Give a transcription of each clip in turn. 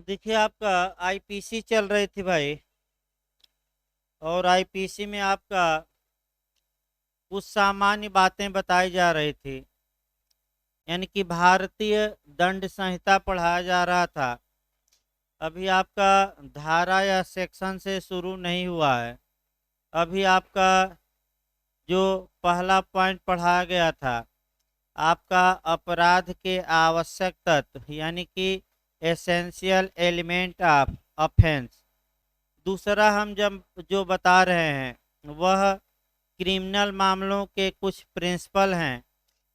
देखिए आपका आईपीसी चल रही थी भाई। और आईपीसी में आपका कुछ सामान्य बातें बताई जा रही थी। यानी कि भारतीय दंड संहिता पढ़ाया जा रहा था। अभी आपका धारा या सेक्शन से शुरू नहीं हुआ है। अभी आपका जो पहला पॉइंट पढ़ाया गया था, आपका अपराध के आवश्यक तत्व यानी कि एसेंशियल एलिमेंट ऑफ ऑफेंस। दूसरा हम जब जो बता रहे हैं वह क्रिमिनल मामलों के कुछ प्रिंसिपल हैं,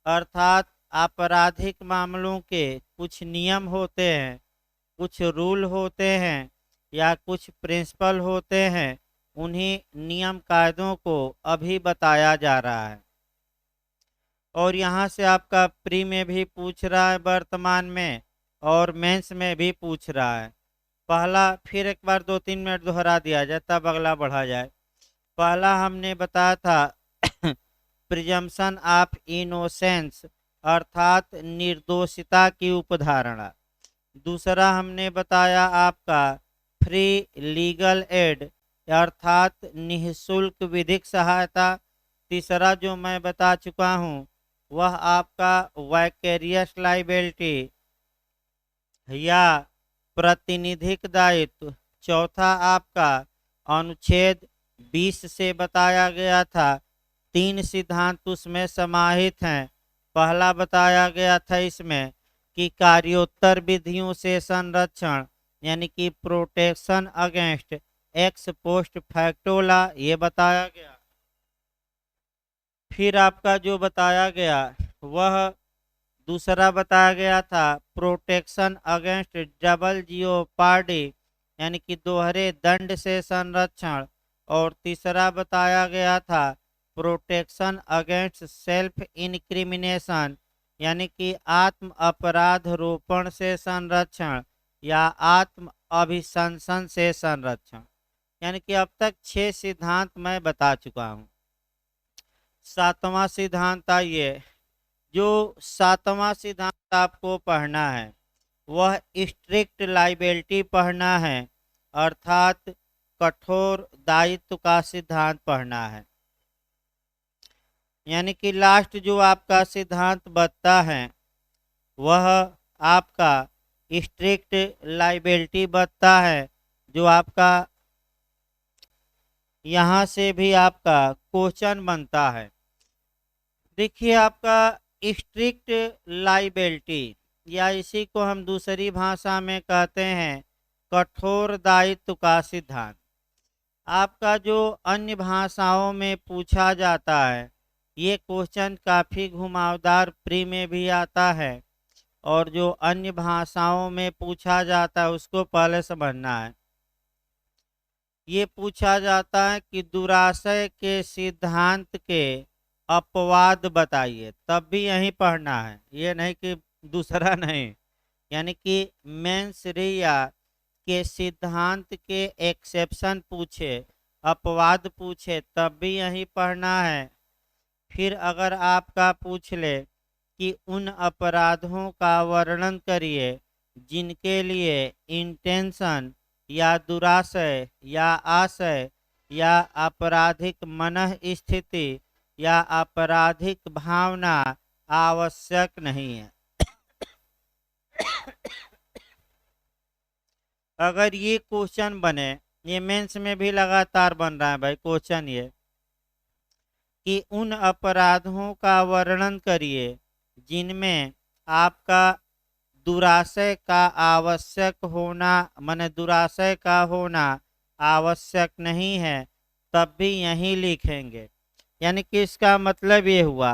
अर्थात आपराधिक मामलों के कुछ नियम होते हैं, कुछ रूल होते हैं या कुछ प्रिंसिपल होते हैं। उन्हीं नियम कायदों को अभी बताया जा रहा है। और यहाँ से आपका प्री में भी पूछ रहा है वर्तमान में, और मेंस में भी पूछ रहा है। पहला फिर एक बार 2-3 मिनट दोहरा दिया जाए तब अगला बढ़ा जाए। पहला हमने बताया था प्रिजम्पशन ऑफ इनोसेंस अर्थात निर्दोषिता की उपधारणा। दूसरा हमने बताया आपका फ्री लीगल एड अर्थात निःशुल्क विधिक सहायता। तीसरा जो मैं बता चुका हूँ वह आपका वाइकेरियस लाइबिलिटी या प्रतिनिधिक दायित्व। चौथा आपका अनुच्छेद 20 से बताया गया था। 3 सिद्धांत उसमें समाहित हैं। पहला बताया गया था इसमें कि कार्योत्तर विधियों से संरक्षण यानी कि प्रोटेक्शन अगेंस्ट एक्स पोस्ट फैक्टोला, ये बताया गया। फिर आपका जो बताया गया वह दूसरा बताया गया था प्रोटेक्शन अगेंस्ट डबल जियोपार्डी यानी कि दोहरे दंड से संरक्षण। और तीसरा बताया गया था प्रोटेक्शन अगेंस्ट सेल्फ इनक्रिमिनेशन यानी कि आत्म अपराध रोपण से संरक्षण या आत्म अभिशंसन से संरक्षण। यानी कि अब तक 6 सिद्धांत मैं बता चुका हूँ। सातवां सिद्धांत आइए। जो सातवां सिद्धांत आपको पढ़ना है वह स्ट्रिक्ट लाइबिलिटी पढ़ना है, अर्थात कठोर दायित्व का सिद्धांत पढ़ना है। यानी कि लास्ट जो आपका सिद्धांत बचता है वह आपका स्ट्रिक्ट लाइबिलिटी बचता है, जो आपका यहाँ से भी आपका क्वेश्चन बनता है। देखिए आपका स्ट्रिक्ट लाइबिलिटी या इसी को हम दूसरी भाषा में कहते हैं कठोर दायित्व का सिद्धांत। आपका जो अन्य भाषाओं में पूछा जाता है ये क्वेश्चन काफ़ी घुमावदार प्री में भी आता है, और जो अन्य भाषाओं में पूछा जाता है उसको पहले समझना है। ये पूछा जाता है कि दुराशय के सिद्धांत के अपवाद बताइए, तब भी यहीं पढ़ना है, ये नहीं कि दूसरा नहीं। यानी कि मेंस रिया के सिद्धांत के एक्सेप्शन पूछे, अपवाद पूछे, तब भी यहीं पढ़ना है। फिर अगर आपका पूछ ले कि उन अपराधों का वर्णन करिए जिनके लिए इंटेंशन या दुराशय या आशय या आपराधिक मनः स्थिति या आपराधिक भावना आवश्यक नहीं है। अगर ये क्वेश्चन बने, ये मेंस में भी लगातार बन रहा है भाई क्वेश्चन, ये कि उन अपराधों का वर्णन करिए जिनमें आपका दुराशय का आवश्यक होना माने दुराशय का होना आवश्यक नहीं है, तब भी यही लिखेंगे। यानी कि इसका मतलब ये हुआ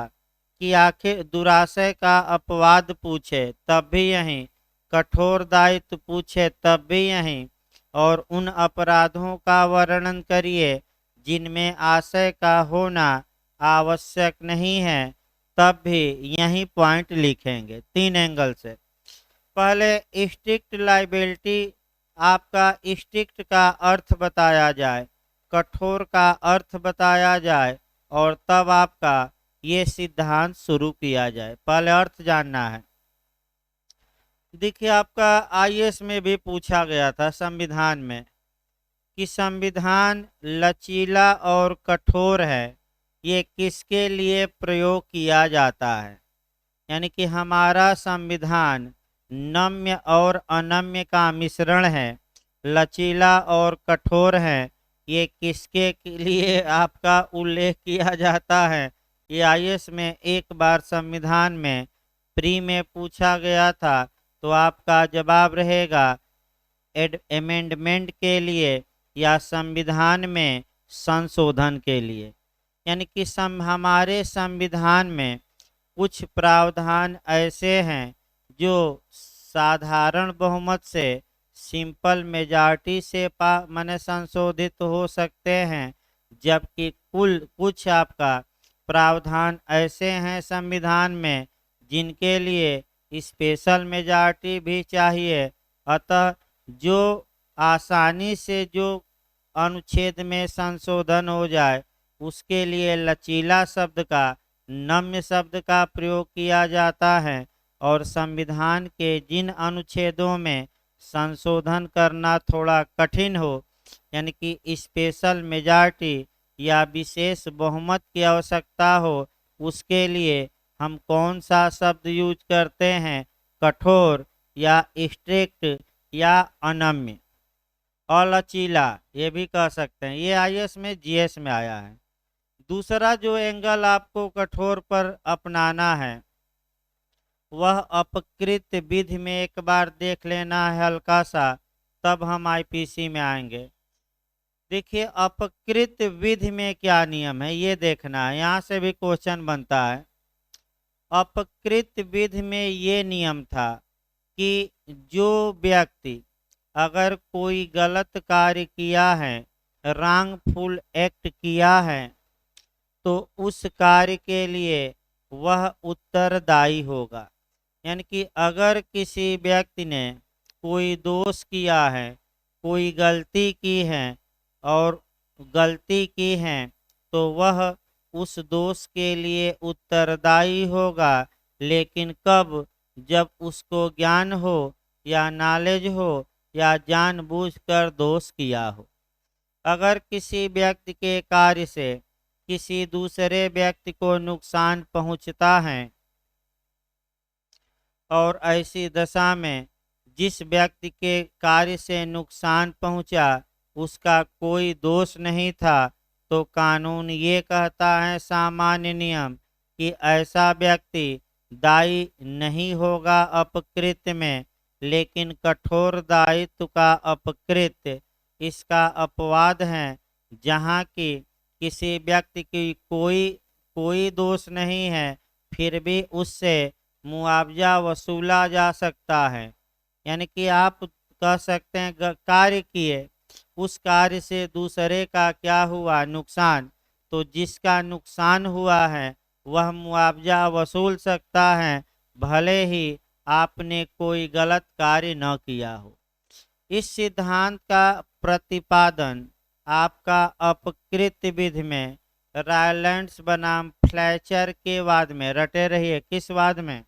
कि आखिर दुराशय का अपवाद पूछे तब भी यहीं, कठोर दायित्व पूछे तब भी यहीं, और उन अपराधों का वर्णन करिए जिनमें आशय का होना आवश्यक नहीं है, तब भी यही पॉइंट लिखेंगे 3 एंगल से। पहले स्ट्रिक्ट लाइबिलिटी, आपका स्ट्रिक्ट का अर्थ बताया जाए, कठोर का अर्थ बताया जाए, और तब आपका ये सिद्धांत शुरू किया जाए। पहले अर्थ जानना है। देखिए आपका आईएएस में भी पूछा गया था संविधान में कि संविधान लचीला और कठोर है, ये किसके लिए प्रयोग किया जाता है। यानी कि हमारा संविधान नम्य और अनम्य का मिश्रण है, लचीला और कठोर है, ये किसके लिए आपका उल्लेख किया जाता है। ये आईएएस में एक बार संविधान में प्री में पूछा गया था, तो आपका जवाब रहेगा अमेंडमेंट के लिए या संविधान में संशोधन के लिए। यानी कि हमारे संविधान में कुछ प्रावधान ऐसे हैं जो साधारण बहुमत से सिंपल मेजॉरिटी से माने संशोधित हो सकते हैं, जबकि कुछ आपका प्रावधान ऐसे हैं संविधान में जिनके लिए स्पेशल मेजॉरिटी भी चाहिए। अतः जो आसानी से जो अनुच्छेद में संशोधन हो जाए उसके लिए लचीला शब्द का, नम्य शब्द का प्रयोग किया जाता है, और संविधान के जिन अनुच्छेदों में संशोधन करना थोड़ा कठिन हो, यानी कि स्पेशल मेजॉरिटी या विशेष बहुमत की आवश्यकता हो, उसके लिए हम कौन सा शब्द यूज करते हैं, कठोर या स्ट्रिक्ट या अनम्य और लचीला, ये भी कह सकते हैं। ये आईएएस में जीएस में आया है। दूसरा जो एंगल आपको कठोर पर अपनाना है वह अपकृत विधि में एक बार देख लेना है हल्का सा, तब हम आईपीसी में आएंगे। देखिए अपकृत विधि में क्या नियम है ये देखना है, यहाँ से भी क्वेश्चन बनता है। अपकृत विधि में ये नियम था कि जो व्यक्ति अगर कोई गलत कार्य किया है, रॉन्गफुल एक्ट किया है, तो उस कार्य के लिए वह उत्तरदायी होगा। यानी कि अगर किसी व्यक्ति ने कोई दोष किया है, कोई गलती की है और गलती की है, तो वह उस दोष के लिए उत्तरदायी होगा। लेकिन कब? जब उसको ज्ञान हो या नॉलेज हो या जानबूझकर दोष किया हो। अगर किसी व्यक्ति के कार्य से किसी दूसरे व्यक्ति को नुकसान पहुंचता है और ऐसी दशा में जिस व्यक्ति के कार्य से नुकसान पहुंचा उसका कोई दोष नहीं था, तो कानून ये कहता है, सामान्य नियम, कि ऐसा व्यक्ति दायी नहीं होगा अपकृत में, लेकिन कठोर दायित्व का अपकृत इसका अपवाद है, जहाँ की किसी व्यक्ति की कोई दोष नहीं है फिर भी उससे मुआवजा वसूला जा सकता है। यानी कि आप कह सकते हैं कार्य किए, उस कार्य से दूसरे का क्या हुआ, नुकसान, तो जिसका नुकसान हुआ है वह मुआवजा वसूल सकता है, भले ही आपने कोई गलत कार्य न किया हो। इस सिद्धांत का प्रतिपादन आपका अपकृत विधि में रायलैंड्स बनाम फ्लेचर के वाद में, रटे रहिए किस वाद में,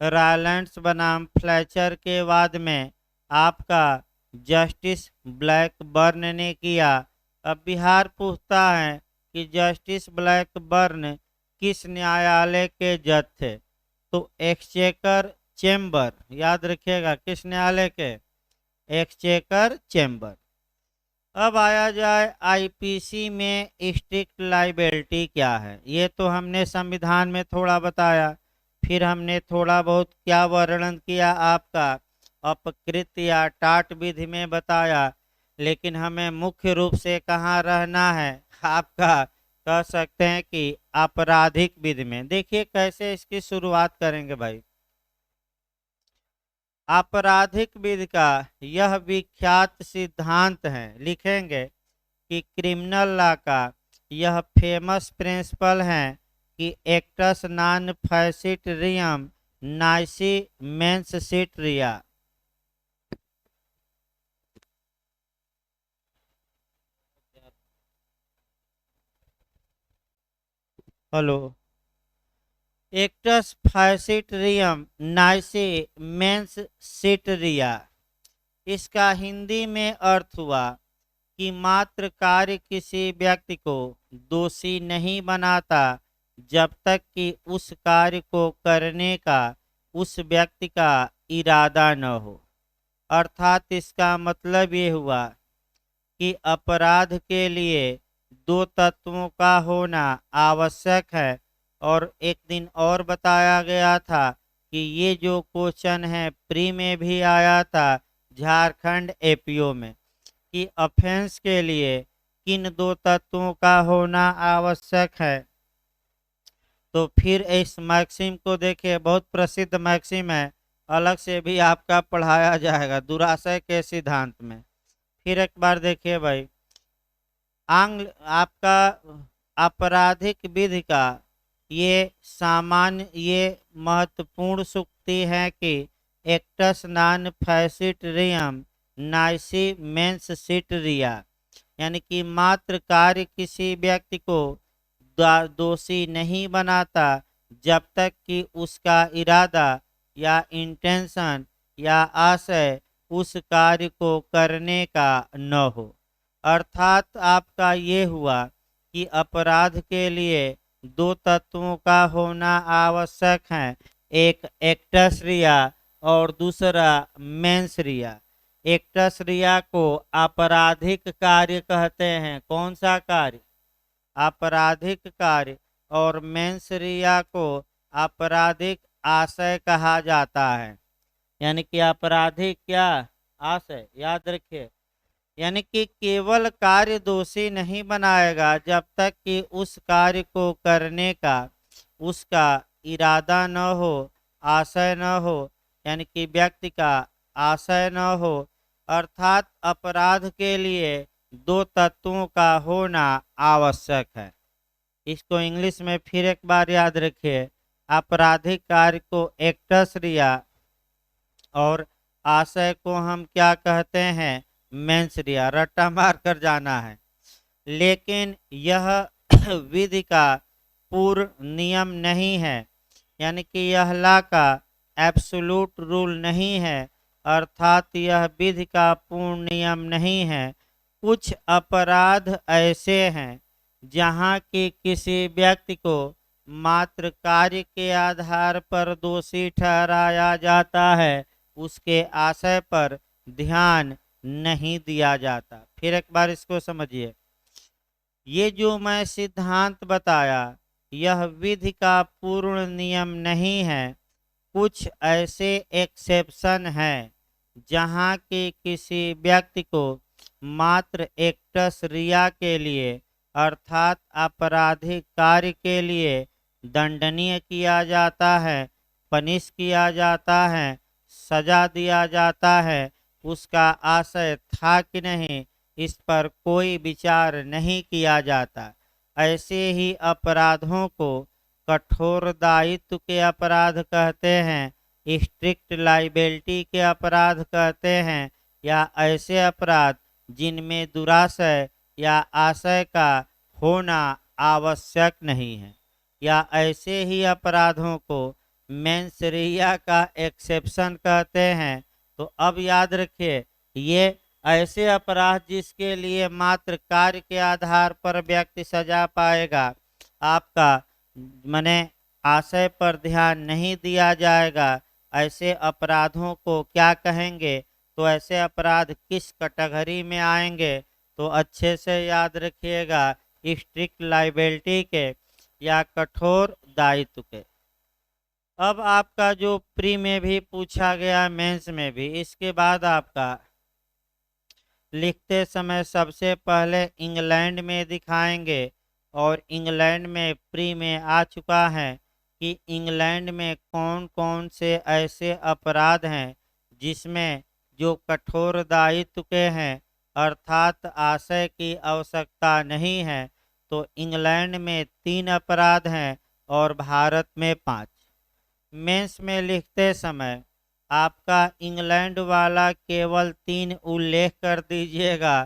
रायलैंड्स बनाम फ्लेचर के वाद में आपका जस्टिस ब्लैकबर्न ने किया। अब बिहार पूछता है कि जस्टिस ब्लैकबर्न किस न्यायालय के जज थे, तो एक्सचेकर चेम्बर, याद रखिएगा किस न्यायालय के, एक्सचेकर चेम्बर। अब आया जाए आईपीसी में स्ट्रिक्ट लाइबिलिटी क्या है। ये तो हमने संविधान में थोड़ा बताया, फिर हमने थोड़ा बहुत क्या वर्णन किया आपका अपकृत या टाट विधि में बताया, लेकिन हमें मुख्य रूप से कहाँ रहना है, आपका कह सकते हैं कि आपराधिक विधि में। देखिए कैसे इसकी शुरुआत करेंगे भाई। आपराधिक विधि का यह विख्यात सिद्धांत है, लिखेंगे कि क्रिमिनल लॉ का यह फेमस प्रिंसिपल है कि एक्टस नॉन फैसिट रियम नाइसी मेंस सिट रिया। हेलो। एक्टस फैसिटरियम नाइसे मेंस सिटरिया। इसका हिंदी में अर्थ हुआ कि मात्र कार्य किसी व्यक्ति को दोषी नहीं बनाता जब तक कि उस कार्य को करने का उस व्यक्ति का इरादा न हो। अर्थात इसका मतलब ये हुआ कि अपराध के लिए दो तत्वों का होना आवश्यक है। और एक दिन और बताया गया था कि ये जो क्वेश्चन है प्री में भी आया था झारखंड एपीओ में, कि ऑफेंस के लिए किन दो तत्वों का होना आवश्यक है। तो फिर इस मैक्सिम को देखिए, बहुत प्रसिद्ध मैक्सिम है, अलग से भी आपका पढ़ाया जाएगा दुराशय के सिद्धांत में। फिर एक बार देखिए भाई, आंग्ल आपका आपराधिक विधि का ये सामान्य ये महत्वपूर्ण सूक्ति है कि एक्टस नॉन फैसिटरियम नाइसी मेंस सिटरिया, यानी कि मात्र कार्य किसी व्यक्ति को दोषी नहीं बनाता जब तक कि उसका इरादा या इंटेंशन या आशय उस कार्य को करने का न हो। अर्थात आपका ये हुआ कि अपराध के लिए दो तत्वों का होना आवश्यक है, एक एक्टस रिया और दूसरा मेंस रिया। एक्टस रिया को आपराधिक कार्य कहते हैं। कौन सा कार्य? आपराधिक कार्य। और मेंस रिया को आपराधिक आशय कहा जाता है। यानी कि आपराधिक क्या? आशय। याद रखिए, यानी कि केवल कार्य दोषी नहीं बनाएगा जब तक कि उस कार्य को करने का उसका इरादा न हो, आशय न हो, यानी कि व्यक्ति का आशय न हो। अर्थात अपराध के लिए दो तत्वों का होना आवश्यक है। इसको इंग्लिश में फिर एक बार याद रखिए, आपराधिक कार्य को एक्टस रिया और आशय को हम क्या कहते हैं? मेंस रिया। रट्टा मार कर जाना है। लेकिन यह विधि का पूर्ण नियम नहीं है, यानी कि यह ला का एब्सोल्यूट रूल नहीं है। अर्थात यह विधि का पूर्ण नियम नहीं है। कुछ अपराध ऐसे हैं जहाँ की किसी व्यक्ति को मात्र कार्य के आधार पर दोषी ठहराया जाता है, उसके आशय पर ध्यान नहीं दिया जाता। फिर एक बार इसको समझिए, ये जो मैं सिद्धांत बताया यह विधि का पूर्ण नियम नहीं है। कुछ ऐसे एक्सेप्शन हैं जहाँ के किसी व्यक्ति को मात्र एक्टस रिया के लिए अर्थात आपराधिक कार्य के लिए दंडनीय किया जाता है, पनिश किया जाता है, सजा दिया जाता है। उसका आशय था कि नहीं, इस पर कोई विचार नहीं किया जाता। ऐसे ही अपराधों को कठोर दायित्व के अपराध कहते हैं, स्ट्रिक्ट लाइबिलिटी के अपराध कहते हैं, या ऐसे अपराध जिनमें दुराशय या आशय का होना आवश्यक नहीं है, या ऐसे ही अपराधों को मेंस रिया का एक्सेप्शन कहते हैं। तो अब याद रखिए, ये ऐसे अपराध जिसके लिए मात्र कार्य के आधार पर व्यक्ति सजा पाएगा, आपका मने आशय पर ध्यान नहीं दिया जाएगा, ऐसे अपराधों को क्या कहेंगे? तो ऐसे अपराध किस कैटेगरी में आएंगे? तो अच्छे से याद रखिएगा, स्ट्रिक्ट लाइबिलिटी के या कठोर दायित्व के। अब आपका जो प्री में भी पूछा गया, मेंस में भी, इसके बाद आपका लिखते समय सबसे पहले इंग्लैंड में दिखाएंगे। और इंग्लैंड में प्री में आ चुका है कि इंग्लैंड में कौन कौन से ऐसे अपराध हैं जिसमें जो कठोर दायित्व के हैं अर्थात आशय की आवश्यकता नहीं है। तो इंग्लैंड में 3 अपराध हैं और भारत में 5। मेंस में लिखते समय आपका इंग्लैंड वाला केवल 3 उल्लेख कर दीजिएगा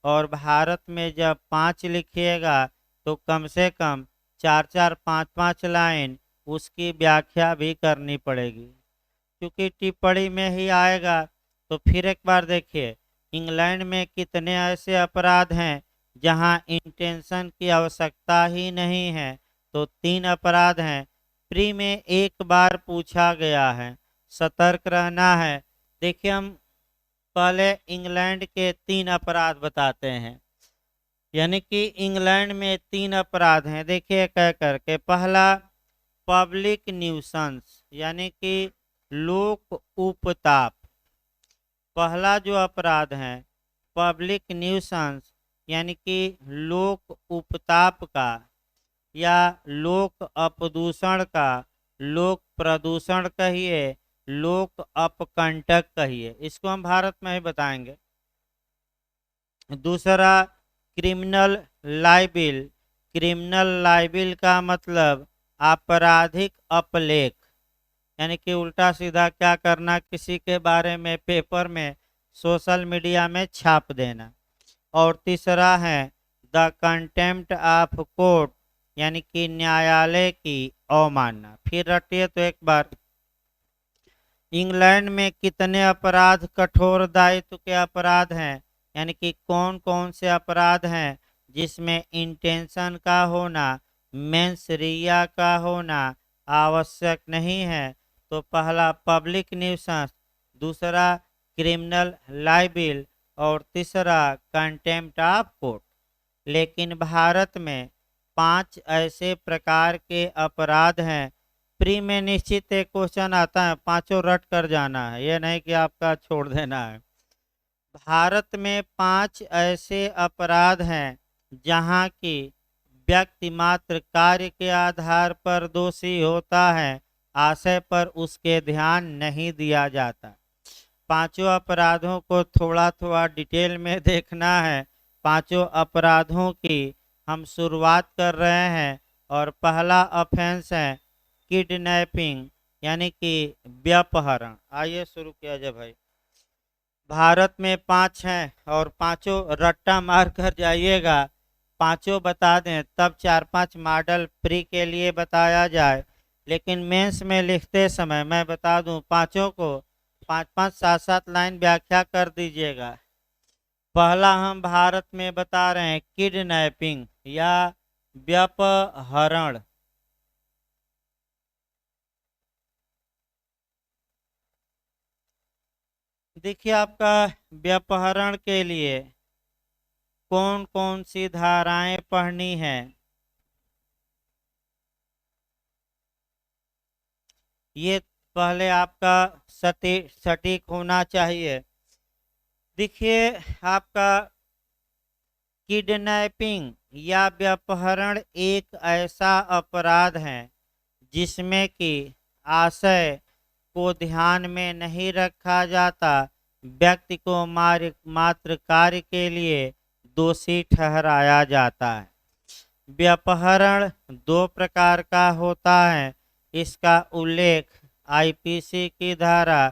और भारत में जब 5 लिखिएगा तो कम से कम 4-4, 5-5 लाइन उसकी व्याख्या भी करनी पड़ेगी, क्योंकि टिप्पणी में ही आएगा। तो फिर एक बार देखिए, इंग्लैंड में कितने ऐसे अपराध हैं जहां इंटेंशन की आवश्यकता ही नहीं है। तो 3 अपराध हैं। प्री में एक बार पूछा गया है, सतर्क रहना है। देखिए, हम पहले इंग्लैंड के 3 अपराध बताते हैं, यानी कि इंग्लैंड में 3 अपराध हैं। देखिए कह करके, पहला पब्लिक न्यूसेंस, यानी कि लोक उपताप। पहला जो अपराध है पब्लिक न्यूसेंस, यानी कि लोक उपताप का, या लोक अपदूषण का, लोक प्रदूषण कहिए, लोक अपकंटक कहिए, इसको हम भारत में ही बताएंगे। दूसरा क्रिमिनल लाइबिल। क्रिमिनल लाइबिल का मतलब आपराधिक अपलेख, यानी कि उल्टा सीधा क्या करना, किसी के बारे में पेपर में, सोशल मीडिया में छाप देना। और तीसरा है द कंटेम्प्ट ऑफ कोर्ट, यानी कि न्यायालय की अवमानना। फिर रटिए तो एक बार, इंग्लैंड में कितने अपराध कठोर दायित्व के अपराध हैं, यानी कि कौन कौन से अपराध हैं जिसमें इंटेंशन का होना, मेंस रिया का होना आवश्यक नहीं है। तो पहला पब्लिक न्यूसेंस, दूसरा क्रिमिनल लाइबिल, और तीसरा कंटेम्प्ट ऑफ कोर्ट। लेकिन भारत में 5 ऐसे प्रकार के अपराध हैं। प्री में निश्चित एक क्वेश्चन आता है, पांचों रट कर जाना है, ये नहीं कि आपका छोड़ देना है। भारत में 5 ऐसे अपराध हैं जहां की व्यक्ति मात्र कार्य के आधार पर दोषी होता है, आशय पर उसके ध्यान नहीं दिया जाता। पांचों अपराधों को थोड़ा थोड़ा डिटेल में देखना है। पांचों अपराधों की हम शुरुआत कर रहे हैं, और पहला ऑफेंस है किडनैपिंग, यानी कि व्यपहरण। आइए शुरू किया जाए भाई। भारत में 5 हैं और पांचों रट्टा मार कर जाइएगा, पांचों बता दें, तब 4-5 मॉडल प्री के लिए बताया जाए। लेकिन मेंस में लिखते समय मैं बता दूं, पांचों को 5-5 7-7 लाइन व्याख्या कर दीजिएगा। पहला हम भारत में बता रहे हैं किडनैपिंग या व्यपहरण। देखिए, आपका व्यपहरण के लिए कौन कौन सी धाराएं पढ़नी है, ये पहले आपका सटीक होना चाहिए। देखिए, आपका किडनैपिंग या व्यपहरण एक ऐसा अपराध है जिसमें कि आशय को ध्यान में नहीं रखा जाता, व्यक्ति को मात्र कार्य के लिए दोषी ठहराया जाता है। व्यपहरण 2 प्रकार का होता है। इसका उल्लेख आईपीसी की धारा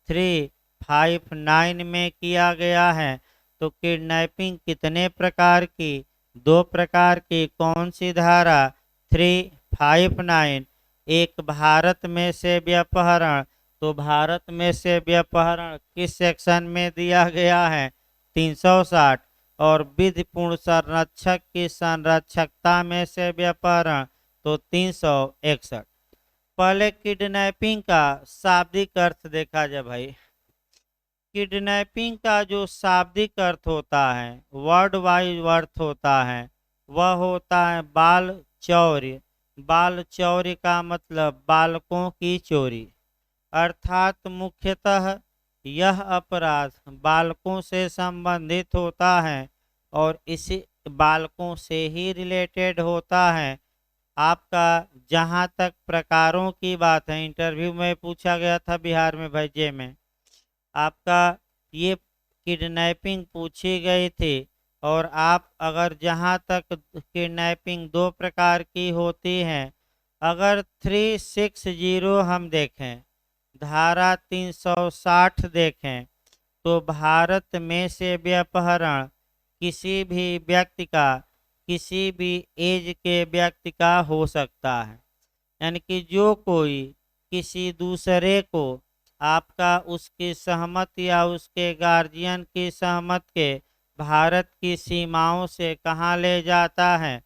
359 में किया गया है। तो किडनैपिंग कितने प्रकार की, 2 प्रकार की। कौन सी धारा? 359। एक भारत में से व्यपहरण, तो भारत में से व्यपहरण किस सेक्शन में दिया गया है? 360। और विधिपूर्ण संरक्षक की संरक्षकता में से व्यपहरण, तो 361। पहले किडनैपिंग का शाब्दिक अर्थ देखा जाए भाई। किडनैपिंग का जो शाब्दिक अर्थ होता है, वर्ड वाइज अर्थ होता है, वह होता है बाल चौर्य। बाल चौर्य का मतलब बालकों की चोरी, अर्थात मुख्यतः यह अपराध बालकों से संबंधित होता है और इसी बालकों से ही रिलेटेड होता है। आपका जहाँ तक प्रकारों की बात है, इंटरव्यू में पूछा गया था बिहार में भैजे में, आपका ये किडनैपिंग पूछी गई थी। और आप अगर जहाँ तक किडनैपिंग 2 प्रकार की होती हैं, अगर 360 हम देखें, धारा 360 देखें, तो भारत में से व्यपहरण किसी भी व्यक्ति का, किसी भी एज के व्यक्ति का हो सकता है। यानी कि जो कोई किसी दूसरे को आपका उसकी सहमत या उसके गार्जियन की सहमत के भारत की सीमाओं से कहाँ ले जाता है,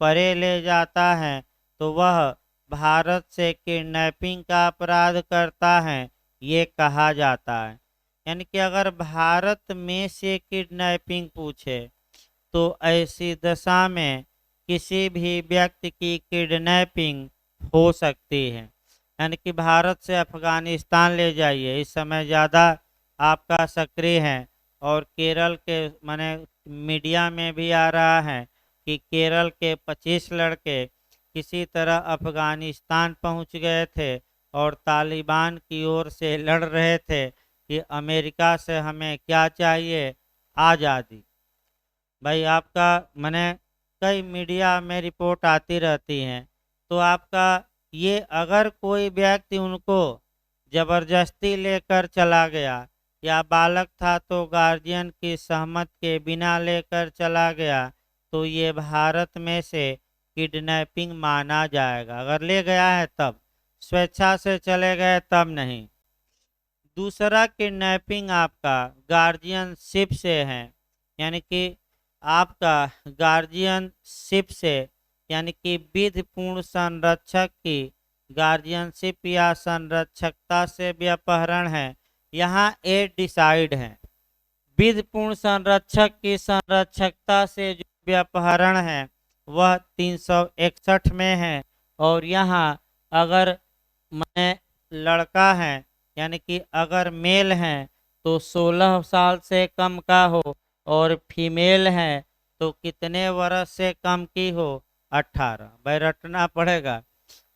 परे ले जाता है, तो वह भारत से किडनैपिंग का अपराध करता है, ये कहा जाता है। यानी कि अगर भारत में से किडनैपिंग पूछे तो ऐसी दशा में किसी भी व्यक्ति की किडनैपिंग हो सकती है। यानी कि भारत से अफगानिस्तान ले जाइए, इस समय ज़्यादा आपका सक्रिय है। और केरल के माने मीडिया में भी आ रहा है कि केरल के 25 लड़के किसी तरह अफगानिस्तान पहुंच गए थे और तालिबान की ओर से लड़ रहे थे कि अमेरिका से हमें क्या चाहिए, आज़ादी। भाई आपका मैंने कई मीडिया में रिपोर्ट आती रहती हैं, तो आपका ये अगर कोई व्यक्ति उनको जबरदस्ती लेकर चला गया या बालक था तो गार्जियन की सहमत के बिना लेकर चला गया, तो ये भारत में से किडनैपिंग माना जाएगा। अगर ले गया है तब, स्वेच्छा से चले गए तब नहीं। दूसरा किडनैपिंग आपका गार्जियनशिप से है, यानी कि आपका गार्जियनशिप से, यानी कि विधिपूर्ण संरक्षक की गार्जियनशिप या संरक्षकता से व्यपहरण है। यहाँ ए डिसाइड है, विधिपूर्ण संरक्षक की संरक्षकता से जो व्यपहरण है वह 361 में है। और यहाँ अगर मैं लड़का है, यानी कि अगर मेल है तो 16 साल से कम का हो, और फीमेल है तो कितने वर्ष से कम की हो, 18। भाई रटना पड़ेगा,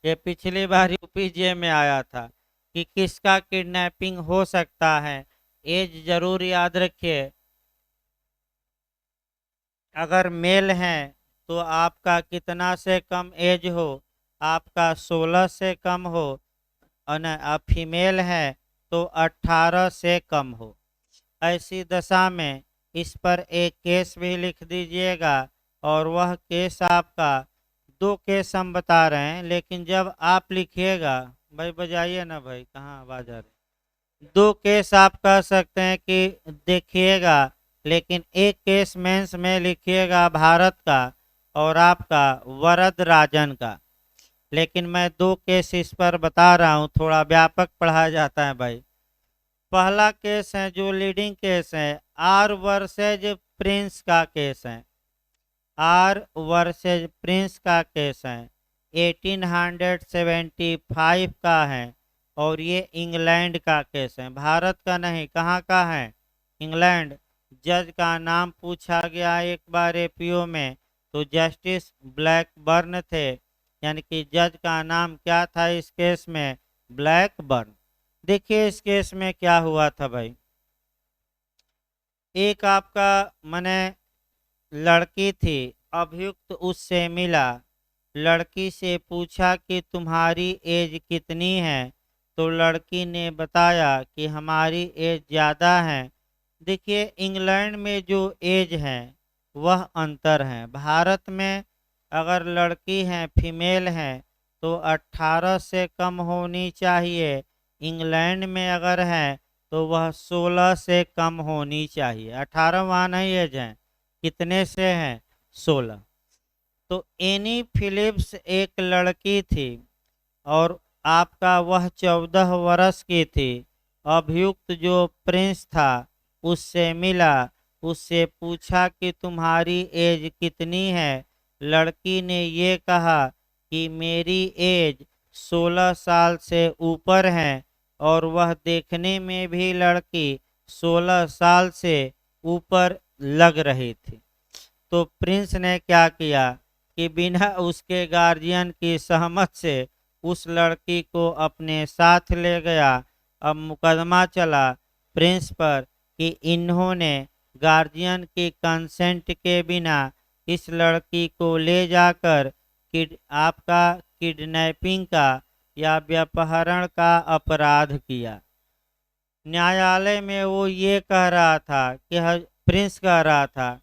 ये पिछली बार यूपीजे में आया था कि किसका किडनैपिंग हो सकता है। एज जरूर याद रखिए, अगर मेल है तो आपका कितना से कम एज हो, आपका 16 से कम हो, और आप फीमेल है तो 18 से कम हो। ऐसी दशा में इस पर एक केस भी लिख दीजिएगा। और वह केस आपका, दो केस हम बता रहे हैं, लेकिन जब आप लिखिएगा, भाई बजाइए ना भाई, कहाँ आवाज आ रही। दो केस आप कह सकते हैं कि देखिएगा, लेकिन एक केस मेंस में लिखिएगा भारत का और आपका वरद राजन का। लेकिन मैं दो केस इस पर बता रहा हूँ, थोड़ा व्यापक पढ़ाया जाता है भाई। पहला केस है जो लीडिंग केस है, आर वर्सेज प्रिंस का केस है। आर वर्सेज प्रिंस का केस है, 1875 का है। और ये इंग्लैंड का केस है, भारत का नहीं। कहाँ का है, इंग्लैंड। जज का नाम पूछा गया एक बार एपीओ में, तो जस्टिस ब्लैकबर्न थे। यानी कि जज का नाम क्या था इस केस में, ब्लैकबर्न। देखिए इस केस में क्या हुआ था भाई। एक आपका मने लड़की थी, अभियुक्त उससे मिला, लड़की से पूछा कि तुम्हारी एज कितनी है, तो लड़की ने बताया कि हमारी एज ज़्यादा है। देखिए इंग्लैंड में जो एज है वह अंतर है। भारत में अगर लड़की है, फीमेल है, तो 18 से कम होनी चाहिए। इंग्लैंड में अगर है तो वह 16 से कम होनी चाहिए। 18 वहाँ नहीं एज है, कितने से हैं, 16। तो एनी फिलिप्स एक लड़की थी और आपका वह 14 वर्ष की थी। अभियुक्त जो प्रिंस था उससे मिला, उससे पूछा कि तुम्हारी एज कितनी है। लड़की ने ये कहा कि मेरी एज 16 साल से ऊपर है, और वह देखने में भी लड़की 16 साल से ऊपर लग रही थी। तो प्रिंस ने क्या किया कि बिना उसके गार्जियन की सहमत से उस लड़की को अपने साथ ले गया। अब मुकदमा चला प्रिंस पर कि इन्होंने गार्जियन की कंसेंट के बिना इस लड़की को ले जाकर आपका किडनैपिंग का या व्यपहरण का अपराध किया। न्यायालय में वो ये कह रहा था कि प्रिंस कह रहा था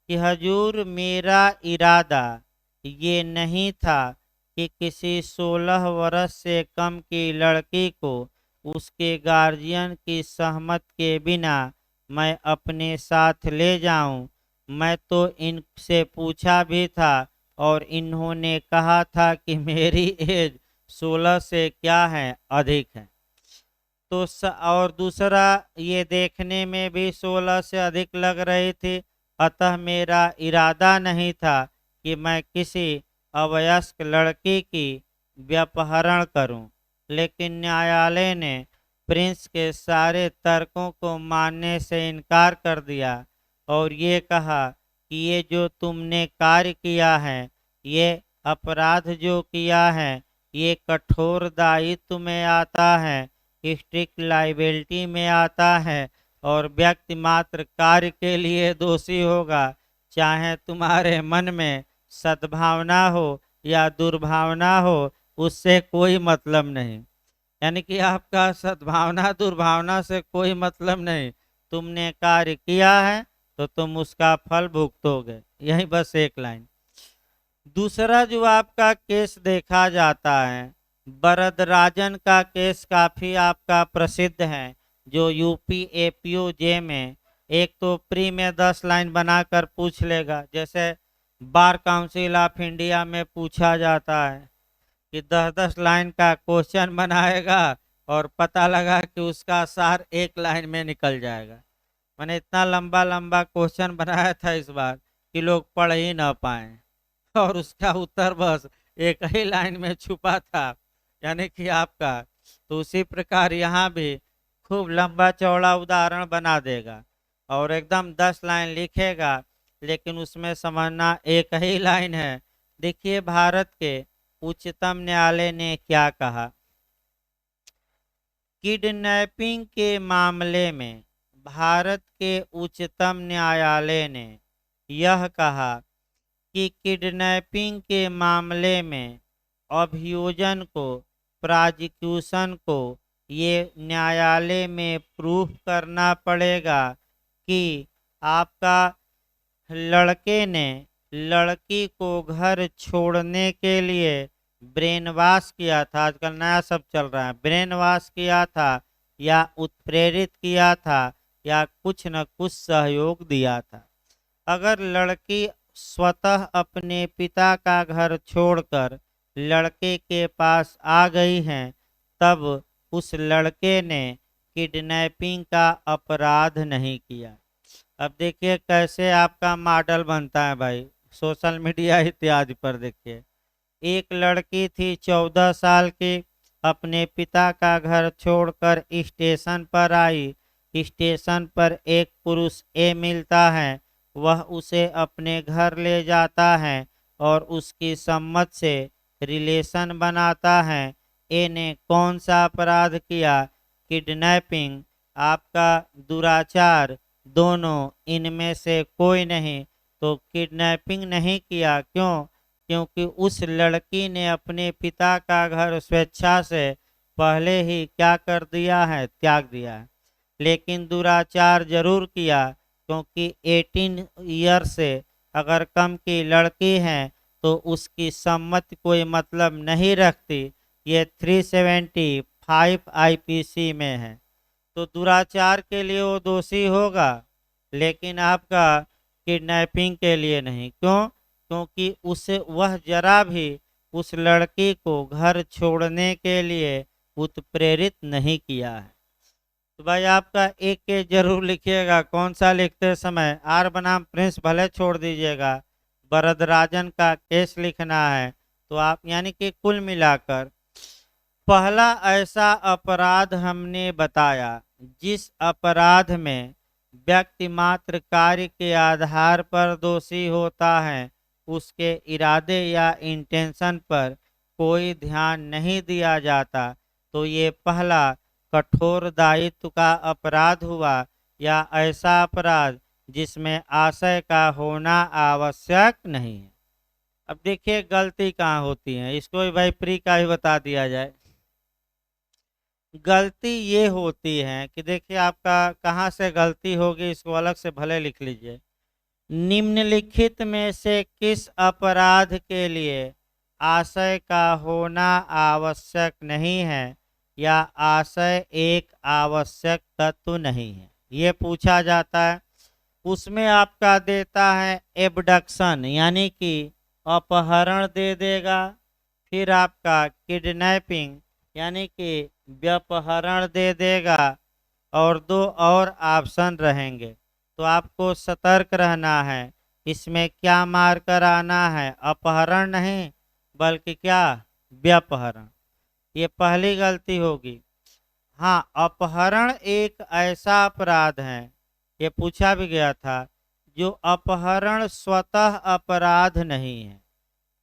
कि हजूर मेरा इरादा ये नहीं था कि किसी 16 वर्ष से कम की लड़की को उसके गार्जियन की सहमत के बिना मैं अपने साथ ले जाऊं। मैं तो इनसे पूछा भी था और इन्होंने कहा था कि मेरी एज 16 से क्या है, अधिक है। तो और दूसरा, ये देखने में भी 16 से अधिक लग रही थी। अतः मेरा इरादा नहीं था कि मैं किसी अवयस्क लड़की की व्यपहरण करूं। लेकिन न्यायालय ने प्रिंस के सारे तर्कों को मानने से इनकार कर दिया और ये कहा कि ये जो तुमने कार्य किया है, ये अपराध जो किया है, ये कठोर दायित्व में आता है, स्ट्रिक्ट लाइबिलिटी में आता है और व्यक्ति मात्र कार्य के लिए दोषी होगा, चाहे तुम्हारे मन में सद्भावना हो या दुर्भावना हो, उससे कोई मतलब नहीं। यानी कि आपका सद्भावना दुर्भावना से कोई मतलब नहीं, तुमने कार्य किया है तो तुम उसका फल भुगतोगे। यही बस एक लाइन। दूसरा जो आपका केस देखा जाता है, वरदराजन का केस काफ़ी आपका प्रसिद्ध है, जो यूपी एपीओजे में एक तो प्री में 10 लाइन बनाकर पूछ लेगा, जैसे बार काउंसिल ऑफ इंडिया में पूछा जाता है कि 10-10 लाइन का क्वेश्चन बनाएगा और पता लगा कि उसका सार एक लाइन में निकल जाएगा। मैंने इतना लंबा लंबा क्वेश्चन बनाया था इस बार कि लोग पढ़ ही ना पाए और उसका उत्तर बस एक ही लाइन में छुपा था, यानी कि आपका। तो उसी प्रकार यहाँ भी खूब लंबा चौड़ा उदाहरण बना देगा और एकदम 10 लाइन लिखेगा, लेकिन उसमें समझना एक ही लाइन है। देखिए भारत के उच्चतम न्यायालय ने क्या कहा। किडनैपिंग के मामले में भारत के उच्चतम न्यायालय ने यह कहा कि किडनैपिंग के मामले में अभियोजन को, प्रोसिक्यूशन को ये न्यायालय में प्रूफ करना पड़ेगा कि आपका लड़के ने लड़की को घर छोड़ने के लिए ब्रेन वॉश किया था। आजकल नया सब चल रहा है, ब्रेन वॉश किया था या उत्प्रेरित किया था या कुछ न कुछ सहयोग दिया था। अगर लड़की स्वतः अपने पिता का घर छोड़कर लड़के के पास आ गई हैं, तब उस लड़के ने किडनैपिंग का अपराध नहीं किया। अब देखिए कैसे आपका मॉडल बनता है भाई, सोशल मीडिया इत्यादि पर। देखिए एक लड़की थी 14 साल की, अपने पिता का घर छोड़कर स्टेशन पर आई। स्टेशन पर एक पुरुष ए मिलता है, वह उसे अपने घर ले जाता है और उसकी सम्मत से रिलेशन बनाता है। ए ने कौन सा अपराध किया? किडनैपिंग, आपका दुराचार, दोनों इनमें से कोई नहीं। तो किडनैपिंग नहीं किया, क्यों? क्योंकि उस लड़की ने अपने पिता का घर स्वेच्छा से पहले ही क्या कर दिया है? त्याग दिया है। लेकिन दुराचार जरूर किया, क्योंकि 18 ईयर से अगर कम की लड़की है तो उसकी सम्मति कोई मतलब नहीं रखती। ये 375 आईपीसी में है। तो दुराचार के लिए वो दोषी होगा, लेकिन आपका किडनैपिंग के लिए नहीं। क्यों? क्योंकि उसे वह जरा भी उस लड़की को घर छोड़ने के लिए उत्प्रेरित नहीं किया है। तो भाई आपका एक के जरूर लिखिएगा, कौन सा लिखते समय आर बनाम प्रिंस भले छोड़ दीजिएगा, वरदराजन का केस लिखना है। तो आप यानी कि कुल मिलाकर पहला ऐसा अपराध हमने बताया जिस अपराध में व्यक्ति मात्र कार्य के आधार पर दोषी होता है, उसके इरादे या इंटेंशन पर कोई ध्यान नहीं दिया जाता। तो ये पहला कठोर दायित्व का अपराध हुआ, या ऐसा अपराध जिसमें आशय का होना आवश्यक नहीं है। अब देखिए गलती कहाँ होती है, इसको भी भाई प्री का ही बता दिया जाए। गलती ये होती है कि देखिए आपका कहाँ से गलती होगी, इसको अलग से भले लिख लीजिए। निम्नलिखित में से किस अपराध के लिए आशय का होना आवश्यक नहीं है या आशय एक आवश्यक तत्व नहीं है, ये पूछा जाता है। उसमें आपका देता है एबडक्शन यानी कि अपहरण दे देगा, फिर आपका किडनैपिंग यानी कि व्यपहरण दे देगा, और दो और ऑप्शन रहेंगे। तो आपको सतर्क रहना है, इसमें क्या मार कर आना है, अपहरण नहीं बल्कि क्या, व्यपहरण। ये पहली गलती होगी। हाँ, अपहरण एक ऐसा अपराध है, ये पूछा भी गया था, जो अपहरण स्वतः अपराध नहीं है।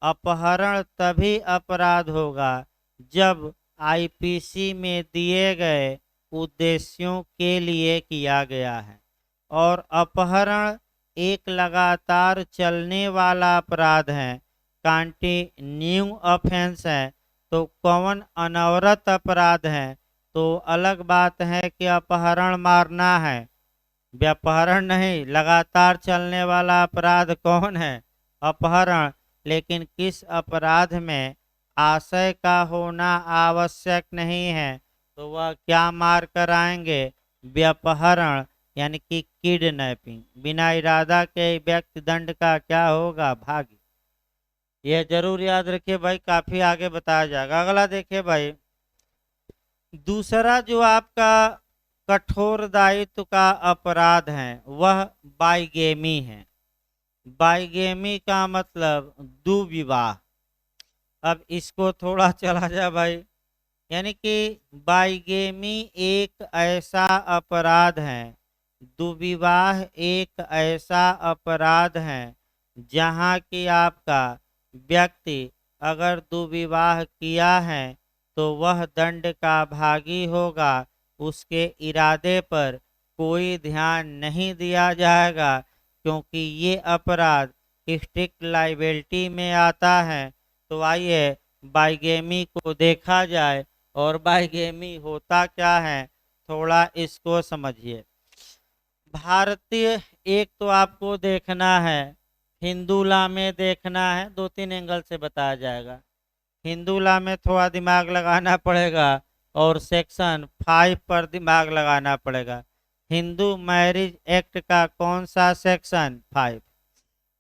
अपहरण तभी अपराध होगा जब आईपीसी में दिए गए उद्देश्यों के लिए किया गया है, और अपहरण एक लगातार चलने वाला अपराध है, कंटिन्यू ऑफेंस है। तो कौन अनवरत अपराध है, तो अलग बात है कि अपहरण मारना है, व्यपहरण नहीं। लगातार चलने वाला अपराध कौन है, अपहरण। लेकिन किस अपराध में आशय का होना आवश्यक नहीं है, तो वह क्या मार कर आएंगे, व्यपहरण यानी कि किडनैपिंग। बिना इरादा के व्यक्ति दंड का क्या होगा, भागी। यह जरूर याद रखिए भाई, काफी आगे बताया जाएगा। अगला देखिए भाई, दूसरा जो आपका कठोर दायित्व का अपराध है वह बाइगेमी है। बाइगेमी का मतलब दुविवाह। अब इसको थोड़ा चला जाए भाई, यानी कि बाइगेमी एक ऐसा अपराध है, दुविवाह एक ऐसा अपराध है जहाँ की आपका व्यक्ति अगर दुविवाह किया है तो वह दंड का भागी होगा। उसके इरादे पर कोई ध्यान नहीं दिया जाएगा, क्योंकि ये अपराध स्ट्रिक्ट लाइबिलिटी में आता है। तो आइए बाइगेमी को देखा जाए, और बाइगेमी होता क्या है, थोड़ा इसको समझिए। भारतीय, एक तो आपको देखना है, हिंदू लॉ में देखना है, दो तीन एंगल से बताया जाएगा। हिंदू लॉ में थोड़ा दिमाग लगाना पड़ेगा, और सेक्शन 5 पर दिमाग लगाना पड़ेगा। हिंदू मैरिज एक्ट का कौन सा सेक्शन, 5।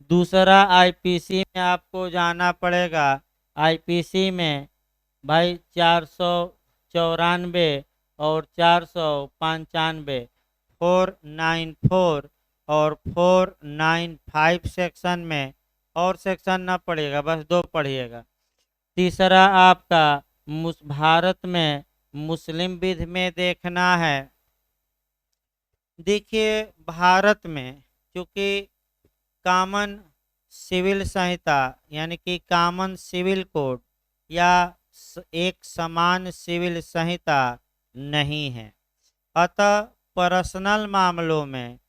दूसरा आईपीसी में आपको जाना पड़ेगा, आईपीसी में भाई 494 और 495, 494 और 495 सेक्शन में, और सेक्शन ना पढ़िएगा, बस दो पढ़िएगा। तीसरा आपका भारत में मुस्लिम विधि में देखना है। देखिए भारत में चूंकि कॉमन सिविल संहिता यानी कि कॉमन सिविल कोड या एक समान सिविल संहिता नहीं है, अतः पर्सनल मामलों में,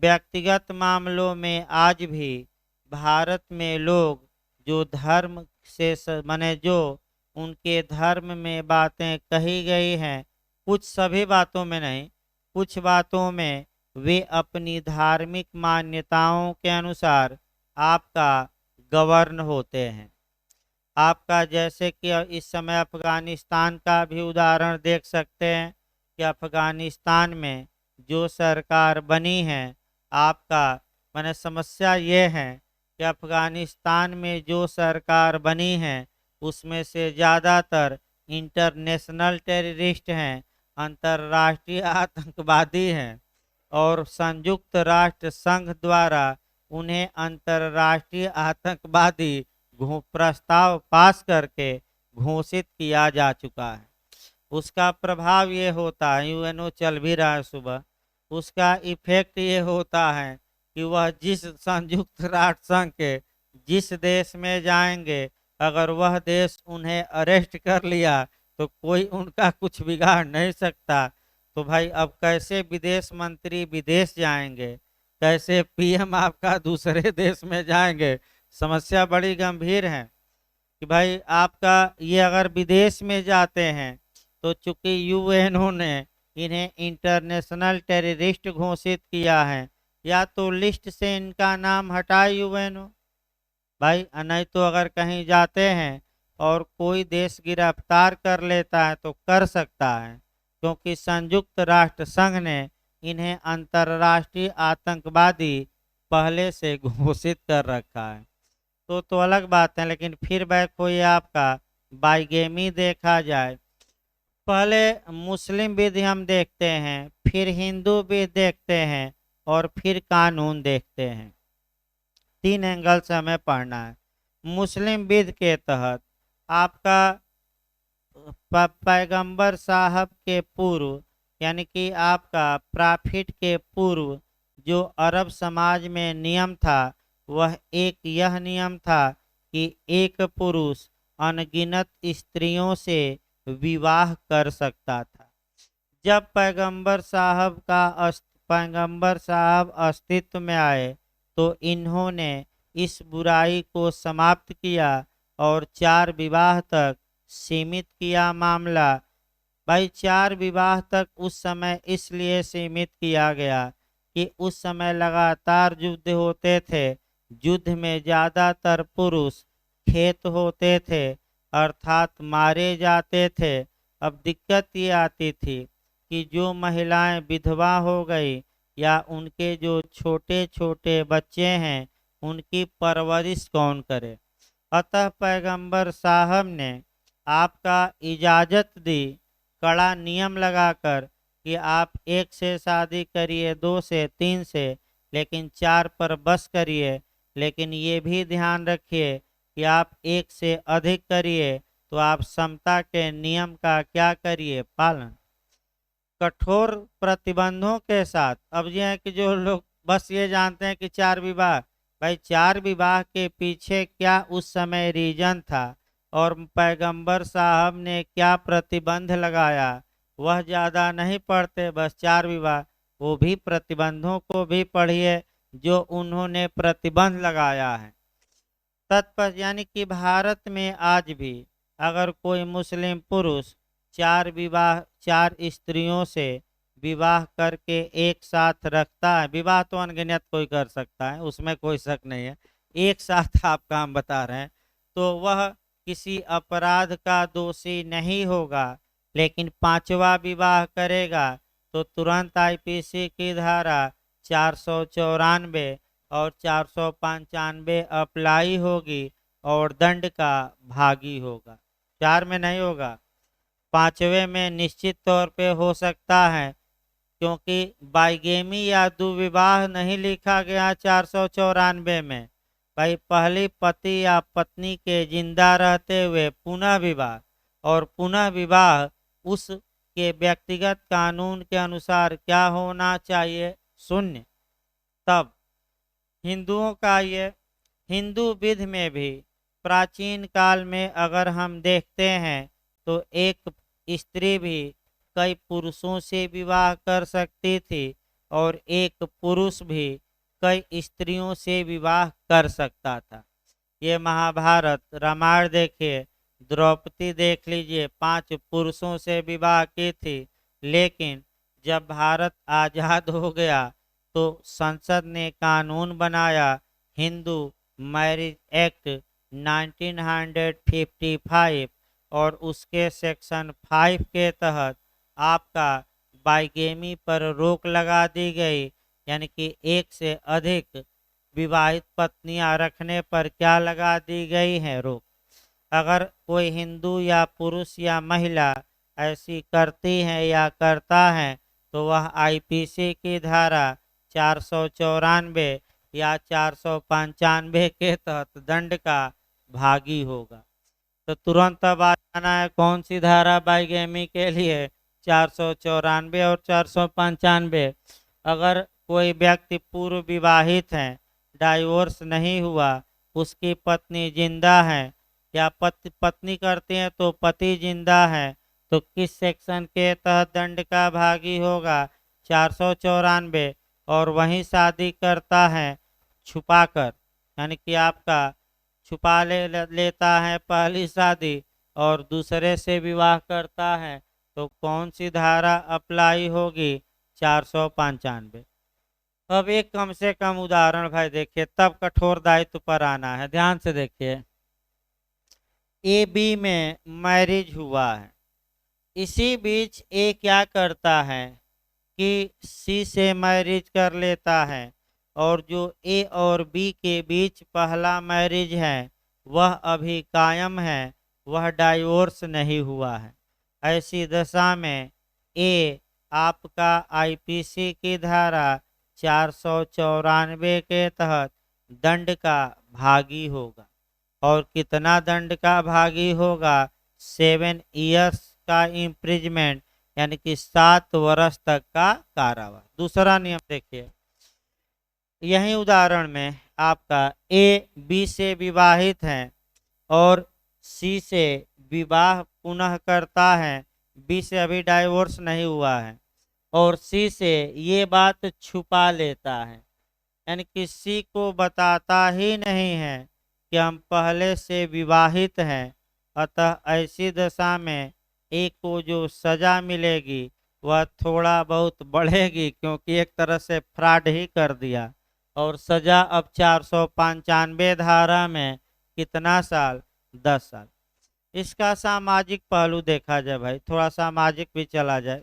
व्यक्तिगत मामलों में आज भी भारत में लोग जो धर्म से माने जो उनके धर्म में बातें कही गई हैं, कुछ सभी बातों में नहीं, कुछ बातों में वे अपनी धार्मिक मान्यताओं के अनुसार आपका गवर्न होते हैं। आपका जैसे कि इस समय अफगानिस्तान का भी उदाहरण देख सकते हैं कि अफगानिस्तान में जो सरकार बनी है, आपका माने समस्या ये है कि अफगानिस्तान में जो सरकार बनी है उसमें से ज़्यादातर इंटरनेशनल टेररिस्ट हैं, अंतर्राष्ट्रीय आतंकवादी हैं, और संयुक्त राष्ट्र संघ द्वारा उन्हें अंतर्राष्ट्रीय आतंकवादी प्रस्ताव पास करके घोषित किया जा चुका है। उसका प्रभाव ये होता है, यूएनओ चल भी रहा है सुबह, उसका इफेक्ट ये होता है कि वह जिस संयुक्त राष्ट्र संघ के जिस देश में जाएंगे, अगर वह देश उन्हें अरेस्ट कर लिया तो कोई उनका कुछ बिगाड़ नहीं सकता। तो भाई अब कैसे विदेश मंत्री विदेश जाएंगे, कैसे पीएम आपका दूसरे देश में जाएंगे, समस्या बड़ी गंभीर है कि भाई आपका ये अगर विदेश में जाते हैं तो चूंकि यूएनओ ने इन्हें इंटरनेशनल टेररिस्ट घोषित किया है, या तो लिस्ट से इनका नाम हटाए यूएनओ भाई, नहीं तो अगर कहीं जाते हैं और कोई देश गिरफ्तार कर लेता है तो कर सकता है, क्योंकि संयुक्त राष्ट्र संघ ने इन्हें अंतर्राष्ट्रीय आतंकवादी पहले से घोषित कर रखा है। तो अलग बात है। लेकिन फिर बैक हुई आपका बाइगेमी देखा जाए, पहले मुस्लिम विधि हम देखते हैं, फिर हिंदू विधि देखते हैं, और फिर कानून देखते हैं। 3 एंगल से हमें पढ़ना है। मुस्लिम विधि के तहत आपका पैगंबर साहब के पूर्व, यानी कि आपका प्रॉफिट के पूर्व जो अरब समाज में नियम था, वह एक यह नियम था कि एक पुरुष अनगिनत स्त्रियों से विवाह कर सकता था। जब पैगंबर साहब अस्तित्व में आए तो इन्होंने इस बुराई को समाप्त किया और 4 विवाह तक सीमित किया मामला। भाई 4 विवाह तक उस समय इसलिए सीमित किया गया कि उस समय लगातार युद्ध होते थे। युद्ध में ज़्यादातर पुरुष खेत होते थे, अर्थात मारे जाते थे। अब दिक्कत ये आती थी कि जो महिलाएं विधवा हो गई या उनके जो छोटे छोटे बच्चे हैं, उनकी परवरिश कौन करे। अतः पैगंबर साहब ने आपका इजाज़त दी, कड़ा नियम लगाकर, कि आप 1 से शादी करिए, 2 से, 3 से, लेकिन 4 पर बस करिए। लेकिन ये भी ध्यान रखिए कि आप 1 से अधिक करिए तो आप समता के नियम का क्या करिए, पालन। कठोर प्रतिबंधों के साथ। अब यह है कि जो लोग बस ये जानते हैं कि 4 विवाह, भाई 4 विवाह के पीछे क्या उस समय रीजन था और पैगंबर साहब ने क्या प्रतिबंध लगाया, वह ज़्यादा नहीं पढ़ते, बस 4 विवाह। वो भी प्रतिबंधों को भी पढ़िए जो उन्होंने प्रतिबंध लगाया है। तत्पश्चात यानी कि भारत में आज भी अगर कोई मुस्लिम पुरुष 4 स्त्रियों से विवाह करके एक साथ रखता है, विवाह तो अनगिनत कोई कर सकता है, उसमें कोई शक नहीं है, एक साथ आपका हम बता रहे हैं, तो वह किसी अपराध का दोषी नहीं होगा। लेकिन 5वां विवाह करेगा तो तुरंत आईपीसी की धारा 494 और 495 अप्लाई होगी और दंड का भागी होगा। 4 में नहीं होगा, 5वें में निश्चित तौर पे हो सकता है, क्योंकि बाइगेमी या दुविवाह नहीं लिखा गया 494 में। भाई पहली पति या पत्नी के जिंदा रहते हुए पुनः विवाह, और पुनः विवाह उसके व्यक्तिगत कानून के अनुसार क्या होना चाहिए, 0। तब हिंदुओं का ये हिंदू विधि में भी प्राचीन काल में अगर हम देखते हैं तो एक स्त्री भी कई पुरुषों से विवाह कर सकती थी और एक पुरुष भी कई स्त्रियों से विवाह कर सकता था। ये महाभारत रामायण देखिए, द्रौपदी देख लीजिए, 5 पुरुषों से विवाह की थी। लेकिन जब भारत आज़ाद हो गया तो संसद ने कानून बनाया, हिंदू मैरिज एक्ट 1955, और उसके सेक्शन 5 के तहत आपका बाइगेमी पर रोक लगा दी गई, यानी कि 1 से अधिक विवाहित पत्नियां रखने पर क्या लगा दी गई है, रोक। अगर कोई हिंदू या पुरुष या महिला ऐसी करती है या करता है तो वह आईपीसी की धारा 494 या 495 के तहत दंड का भागी होगा। तो तुरंत अब आ जाना है कौन सी धारा बाइगेमी के लिए, 494 और 495। अगर कोई व्यक्ति पूर्व विवाहित है, डाइवोर्स नहीं हुआ, उसकी पत्नी जिंदा है या पत्नी करती है तो पति जिंदा है, तो किस सेक्शन के तहत दंड का भागी होगा, 494। और वहीं शादी करता है छुपाकर, यानी कि आपका छुपा लेता है पहली शादी और दूसरे से विवाह करता है, तो कौन सी धारा अप्लाई होगी, 495। अब एक कम से कम उदाहरण भाई देखिए, तब कठोर दायित्व पर आना है, ध्यान से देखिए। ए बी में मैरिज हुआ है। इसी बीच ए क्या करता है कि सी से मैरिज कर लेता है, और जो ए और बी के बीच पहला मैरिज है वह अभी कायम है, वह डाइवोर्स नहीं हुआ है। ऐसी दशा में ए आपका आईपीसी की धारा 494 के तहत दंड का भागी होगा। और कितना दंड का भागी होगा? 7 ईयर्स का इम्प्रिजमेंट, यानी कि 7 वर्ष तक का कारावास। दूसरा नियम देखिए, यही उदाहरण में आपका ए बी से विवाहित है और सी से विवाह पुनः करता है। बी से अभी डाइवोर्स नहीं हुआ है और सी से ये बात छुपा लेता है, यानी किसी को बताता ही नहीं है कि हम पहले से विवाहित हैं। अतः ऐसी दशा में एक को जो सजा मिलेगी वह थोड़ा बहुत बढ़ेगी, क्योंकि एक तरह से फ्रॉड ही कर दिया। और सजा अब 495 धारा में कितना साल? 10 साल। इसका सामाजिक पहलू देखा जाए भाई, थोड़ा सामाजिक भी चला जाए।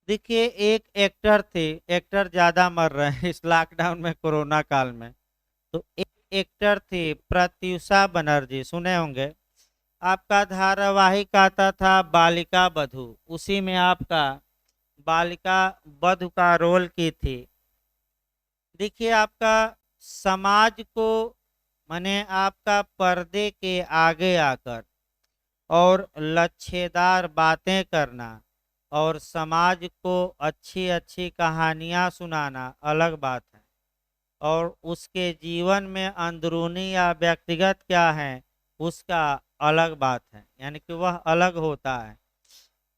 देखिए, एक एक्टर थे, एक्टर ज्यादा मर रहे हैं इस लॉकडाउन में, कोरोना काल में। तो एक एक्टर थी प्रत्युषा बनर्जी, सुने होंगे। आपका धारावाहिक आता था बालिका बधू, उसी में आपका बालिका बधू का रोल की थी। देखिए, आपका समाज को माने आपका पर्दे के आगे आकर और लच्छेदार बातें करना और समाज को अच्छी अच्छी कहानियां सुनाना अलग बात है, और उसके जीवन में अंदरूनी या व्यक्तिगत क्या है उसका अलग बात है, यानी कि वह अलग होता है।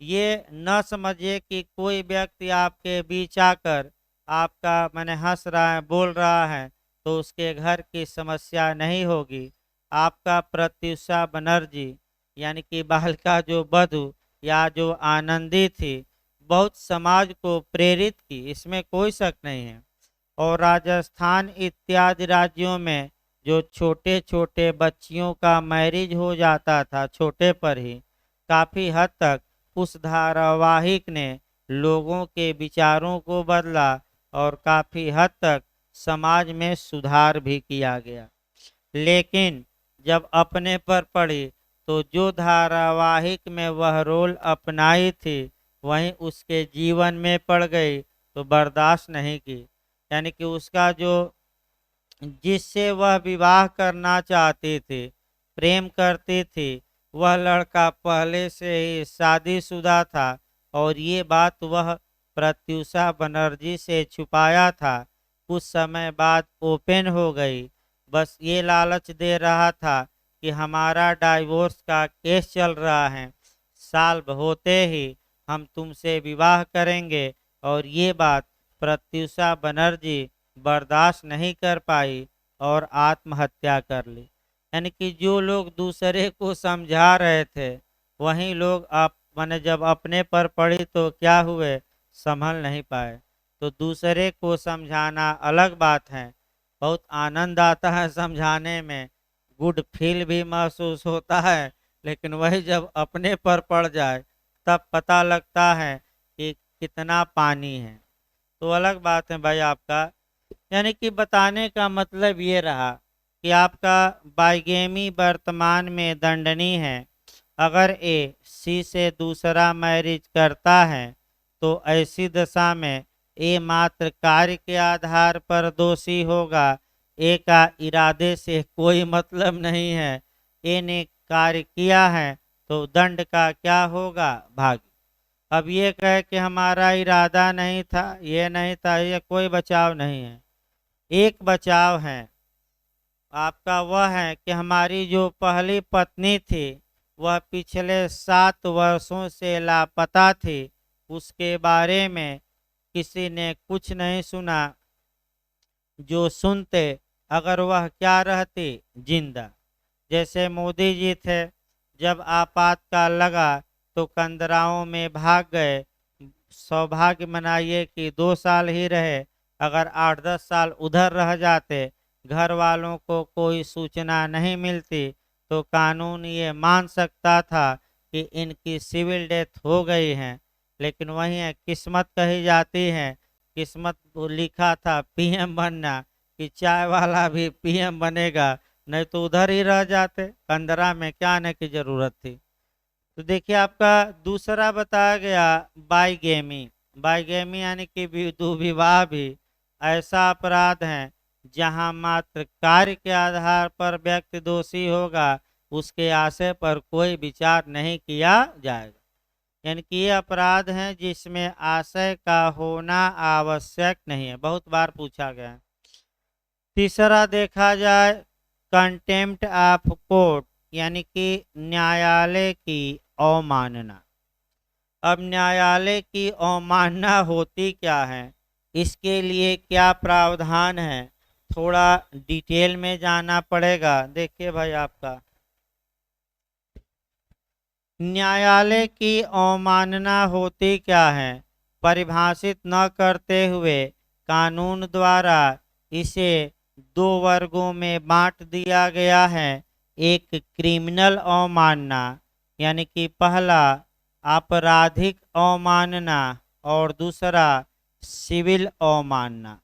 ये न समझिए कि कोई व्यक्ति आपके बीच आकर आपका माने हंस रहा है, बोल रहा है, तो उसके घर की समस्या नहीं होगी। आपका प्रत्युषा बनर्जी यानी कि बालिका जो बधू या जो आनंदी थी, बहुत समाज को प्रेरित की, इसमें कोई शक नहीं है। और राजस्थान इत्यादि राज्यों में जो छोटे छोटे बच्चियों का मैरिज हो जाता था छोटे पर ही, काफ़ी हद तक उस धारावाहिक ने लोगों के विचारों को बदला और काफ़ी हद तक समाज में सुधार भी किया गया। लेकिन जब अपने पर पड़ी तो जो धारावाहिक में वह रोल अपनाई थी वहीं उसके जीवन में पड़ गई तो बर्दाश्त नहीं की, यानी कि उसका जो जिससे वह विवाह करना चाहती थी, प्रेम करती थी, वह लड़का पहले से ही शादीशुदा था और ये बात वह प्रत्युषा बनर्जी से छुपाया था। कुछ समय बाद ओपन हो गई, बस ये लालच दे रहा था कि हमारा डाइवोर्स का केस चल रहा है, साल होते ही हम तुमसे विवाह करेंगे। और ये बात प्रत्युषा बनर्जी बर्दाश्त नहीं कर पाई और आत्महत्या कर ली। यानी कि जो लोग दूसरे को समझा रहे थे वहीं लोग आप माने जब अपने पर पड़ी तो क्या हुए, संभल नहीं पाए। तो दूसरे को समझाना अलग बात है, बहुत आनंद आता है समझाने में, गुड फील भी महसूस होता है, लेकिन वही जब अपने पर पड़ जाए तब पता लगता है कि कितना पानी है। तो अलग बात है भाई आपका। यानी कि बताने का मतलब ये रहा कि आपका बाइगेमी वर्तमान में दंडनीय है। अगर ए सी से दूसरा मैरिज करता है तो ऐसी दशा में ए मात्र कार्य के आधार पर दोषी होगा। ए का इरादे से कोई मतलब नहीं है, ए ने कार्य किया है तो दंड का क्या होगा? भागी। अब ये कहे कि हमारा इरादा नहीं था, ये नहीं था, ये कोई बचाव नहीं है। एक बचाव है आपका, वह है कि हमारी जो पहली पत्नी थी वह पिछले 7 वर्षों से लापता थी, उसके बारे में किसी ने कुछ नहीं सुना। जो सुनते अगर वह क्या रहती? जिंदा। जैसे मोदी जी थे, जब आपातकाल लगा तो कंदराओं में भाग गए। सौभाग्य मनाइए कि 2 साल ही रहे, अगर 8-10 साल उधर रह जाते, घर वालों को कोई सूचना नहीं मिलती तो कानून ये मान सकता था कि इनकी सिविल डेथ हो गई है, लेकिन वहीं किस्मत कही जाती है, किस्मत को लिखा था पीएम बनना, कि चाय वाला भी पीएम बनेगा, नहीं तो उधर ही रह जाते, कंदरा में क्या आने की जरूरत थी। तो देखिए आपका दूसरा बताया गया बाईगेमी। बाईगेमी यानी कि विवाह भी ऐसा अपराध है जहां मात्र कार्य के आधार पर व्यक्ति दोषी होगा, उसके आशय पर कोई विचार नहीं किया जाएगा। यानी कि ये अपराध है जिसमें आशय का होना आवश्यक नहीं है, बहुत बार पूछा गया है। तीसरा देखा जाए कंटेम्प्ट ऑफ कोर्ट, यानी कि न्यायालय की अवमानना। अब न्यायालय की अवमानना होती क्या है, इसके लिए क्या प्रावधान है, थोड़ा डिटेल में जाना पड़ेगा। देखिए भाई आपका न्यायालय की अवमानना होती क्या है, परिभाषित न करते हुए कानून द्वारा इसे दो वर्गों में बांट दिया गया है। एक क्रिमिनल अवमानना, यानी कि पहला आपराधिक अवमानना और दूसरा सिविल अवमानना।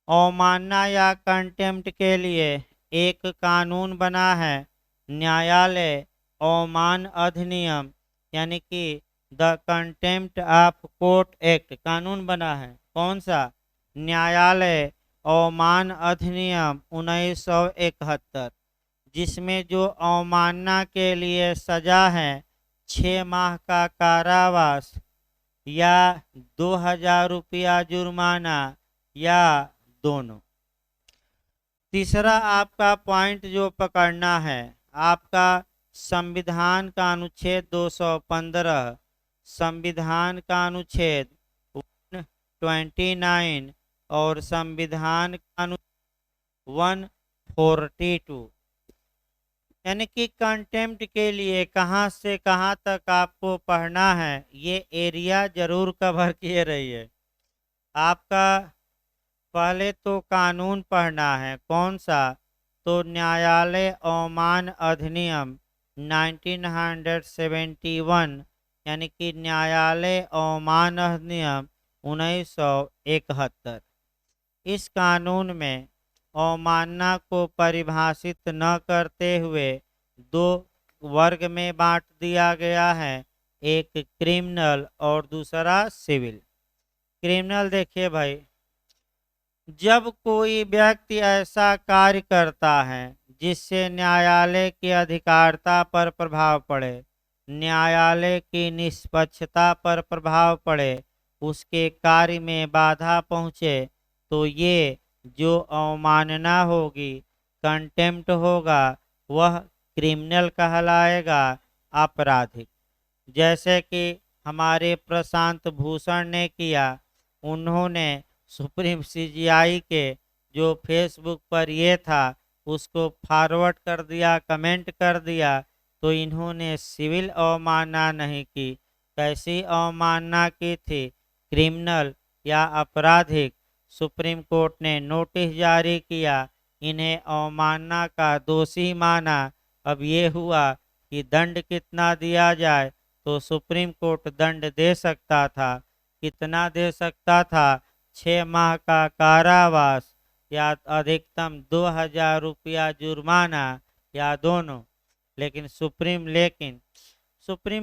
अवमानना या कंटेम्प्ट के लिए एक कानून बना है, न्यायालय अवमान अधिनियम, यानी कि the contempt of court act कानून बना है। कौन सा? न्यायालय अवमान अधिनियम 1971, जिसमें जो अवमानना के लिए सजा है 6 माह का कारावास या 2000 रुपया जुर्माना या दोनों। तीसरा आपका पॉइंट जो पकड़ना है, आपका संविधान का अनुच्छेद 215, संविधान का अनुच्छेद 129 और संविधान का अनुच्छेद 142। यानी कि कंटेम्प्ट के लिए कहाँ से कहाँ तक आपको पढ़ना है, ये एरिया जरूर कवर किए रहिए। आपका पहले तो कानून पढ़ना है, कौन सा? तो न्यायालय अवमान अधिनियम 1971, यानी कि न्यायालय अवमान अधिनियम 1971। इस कानून में अवमानना को परिभाषित न करते हुए दो वर्ग में बांट दिया गया है, एक क्रिमिनल और दूसरा सिविल। क्रिमिनल देखिए भाई, जब कोई व्यक्ति ऐसा कार्य करता है जिससे न्यायालय की अधिकारिता पर प्रभाव पड़े, न्यायालय की निष्पक्षता पर प्रभाव पड़े, उसके कार्य में बाधा पहुँचे, तो ये जो अवमानना होगी, कंटेम्प्ट होगा, वह क्रिमिनल कहलाएगा, आपराधिक। जैसे कि हमारे प्रशांत भूषण ने किया, उन्होंने सुप्रीम सीजीआई के जो फेसबुक पर ये था उसको फॉरवर्ड कर दिया, कमेंट कर दिया, तो इन्होंने सिविल अवमानना नहीं की, कैसी अवमानना की थी? क्रिमिनल या आपराधिक। सुप्रीम कोर्ट ने नोटिस जारी किया, इन्हें अवमानना का दोषी माना। अब ये हुआ कि दंड कितना दिया जाए, तो सुप्रीम कोर्ट दंड दे सकता था। कितना दे सकता था? 6 माह का कारावास या अधिकतम 2000 रुपया जुर्माना या दोनों। लेकिन सुप्रीम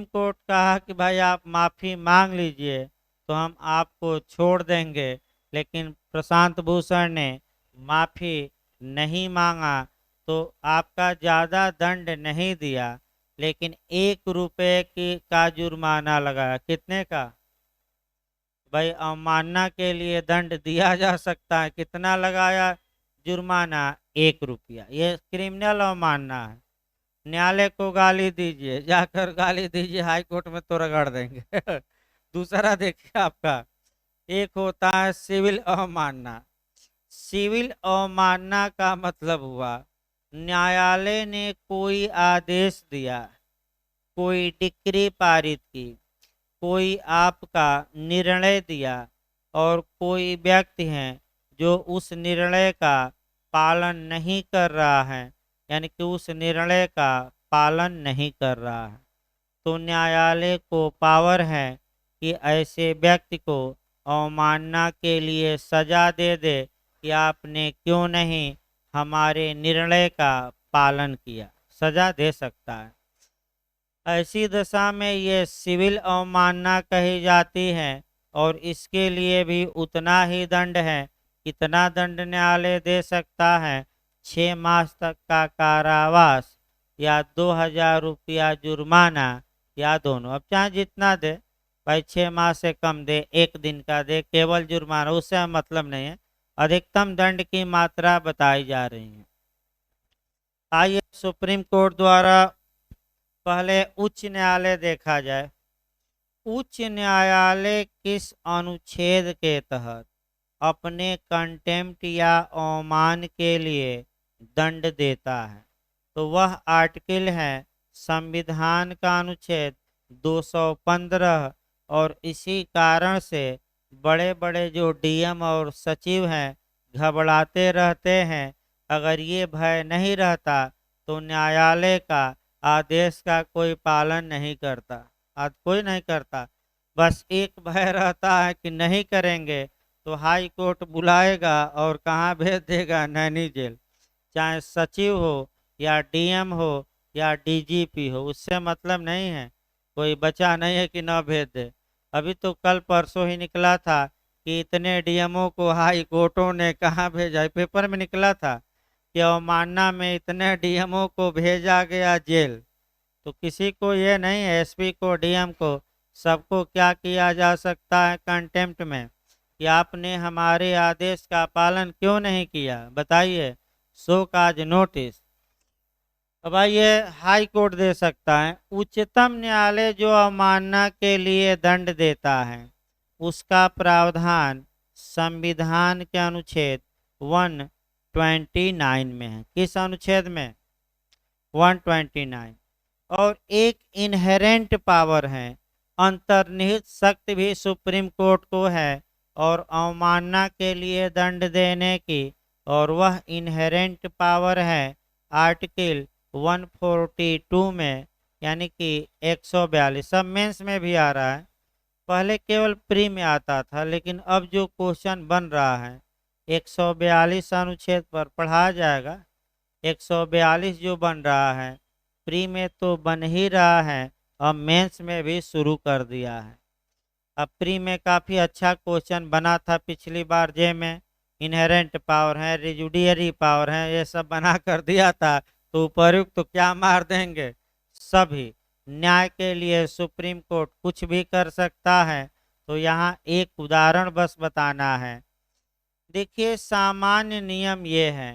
कोर्ट कहा कि भाई आप माफ़ी मांग लीजिए तो हम आपको छोड़ देंगे, लेकिन प्रशांत भूषण ने माफ़ी नहीं मांगा, तो आपका ज़्यादा दंड नहीं दिया, लेकिन 1 रुपये का जुर्माना लगाया। कितने का? भाई अवमानना के लिए दंड दिया जा सकता है, कितना लगाया जुर्माना? 1 रुपया। ये क्रिमिनल अवमानना है। न्यायालय को गाली दीजिए, जाकर गाली दीजिए, हाई कोर्ट में तो रगड़ देंगे। दूसरा देखिए आपका, एक होता है सिविल अवमानना। सिविल अवमानना का मतलब हुआ न्यायालय ने कोई आदेश दिया, कोई डिक्री पारित की, कोई आपका निर्णय दिया, और कोई व्यक्ति है जो उस निर्णय का पालन नहीं कर रहा है, यानी कि उस निर्णय का पालन नहीं कर रहा है, तो न्यायालय को पावर है कि ऐसे व्यक्ति को अवमानना के लिए सजा दे दे कि आपने क्यों नहीं हमारे निर्णय का पालन किया, सजा दे सकता है। ऐसी दशा में ये सिविल अवमानना कही जाती है और इसके लिए भी उतना ही दंड है। कितना दंड न्यायालय दे सकता है? 6 मास तक का कारावास या 2,000 रुपया जुर्माना या दोनों। अब चाहे जितना दे भाई, 6 मास से कम दे, 1 दिन का दे, केवल जुर्माना, उससे मतलब नहीं है। अधिकतम दंड की मात्रा बताई जा रही है। आइए सुप्रीम कोर्ट द्वारा पहले उच्च न्यायालय देखा जाए। उच्च न्यायालय किस अनुच्छेद के तहत अपने कंटेम्प्ट या अवमान के लिए दंड देता है? तो वह आर्टिकल है संविधान का अनुच्छेद 215। और इसी कारण से बड़े बड़े जो डीएम और सचिव हैं घबराते रहते हैं। अगर ये भय नहीं रहता तो न्यायालय का आदेश का कोई पालन नहीं करता, आज कोई नहीं करता। बस एक भय रहता है कि नहीं करेंगे तो हाई कोर्ट बुलाएगा और कहाँ भेज देगा? नैनी जेल। चाहे सचिव हो या डीएम हो या डीजीपी हो, उससे मतलब नहीं है, कोई बचा नहीं है कि न भेज दे। अभी तो कल परसों ही निकला था कि इतने डीएमओ को हाई कोर्टों ने कहाँ भेजा, पेपर में निकला था कि अवमानना में इतने डीएमओ को भेजा गया जेल। तो किसी को ये नहीं है, एसपी को, डीएम को, सबको क्या किया जा सकता है कंटेम्प्ट में कि आपने हमारे आदेश का पालन क्यों नहीं किया, बताइए, शो काज नोटिस। अब आइए हाई कोर्ट दे सकता है। उच्चतम न्यायालय जो अवमानना के लिए दंड देता है उसका प्रावधान संविधान के अनुच्छेद 129 में है। किस अनुच्छेद में? 129। और एक इनहेरेंट पावर है, अंतर्निहित शक्ति भी सुप्रीम कोर्ट को है और अवमानना के लिए दंड देने की, और वह इनहेरेंट पावर है आर्टिकल 142 में, यानी कि 142। सब मेंस में भी आ रहा है, पहले केवल प्री में आता था, लेकिन अब जो क्वेश्चन बन रहा है 142 अनुच्छेद पर पढ़ाया जाएगा। 142 जो बन रहा है प्री में तो बन ही रहा है, अब मेंस में भी शुरू कर दिया है। अब प्री में काफ़ी अच्छा क्वेश्चन बना था पिछली बार, जे में इनहेरेंट पावर है, रिजुडियरी पावर है, ये सब बना कर दिया था, तो उपर्युक्त तो क्या मार देंगे सभी। न्याय के लिए सुप्रीम कोर्ट कुछ भी कर सकता है। तो यहाँ एक उदाहरण बस बताना है। देखिए, सामान्य नियम ये है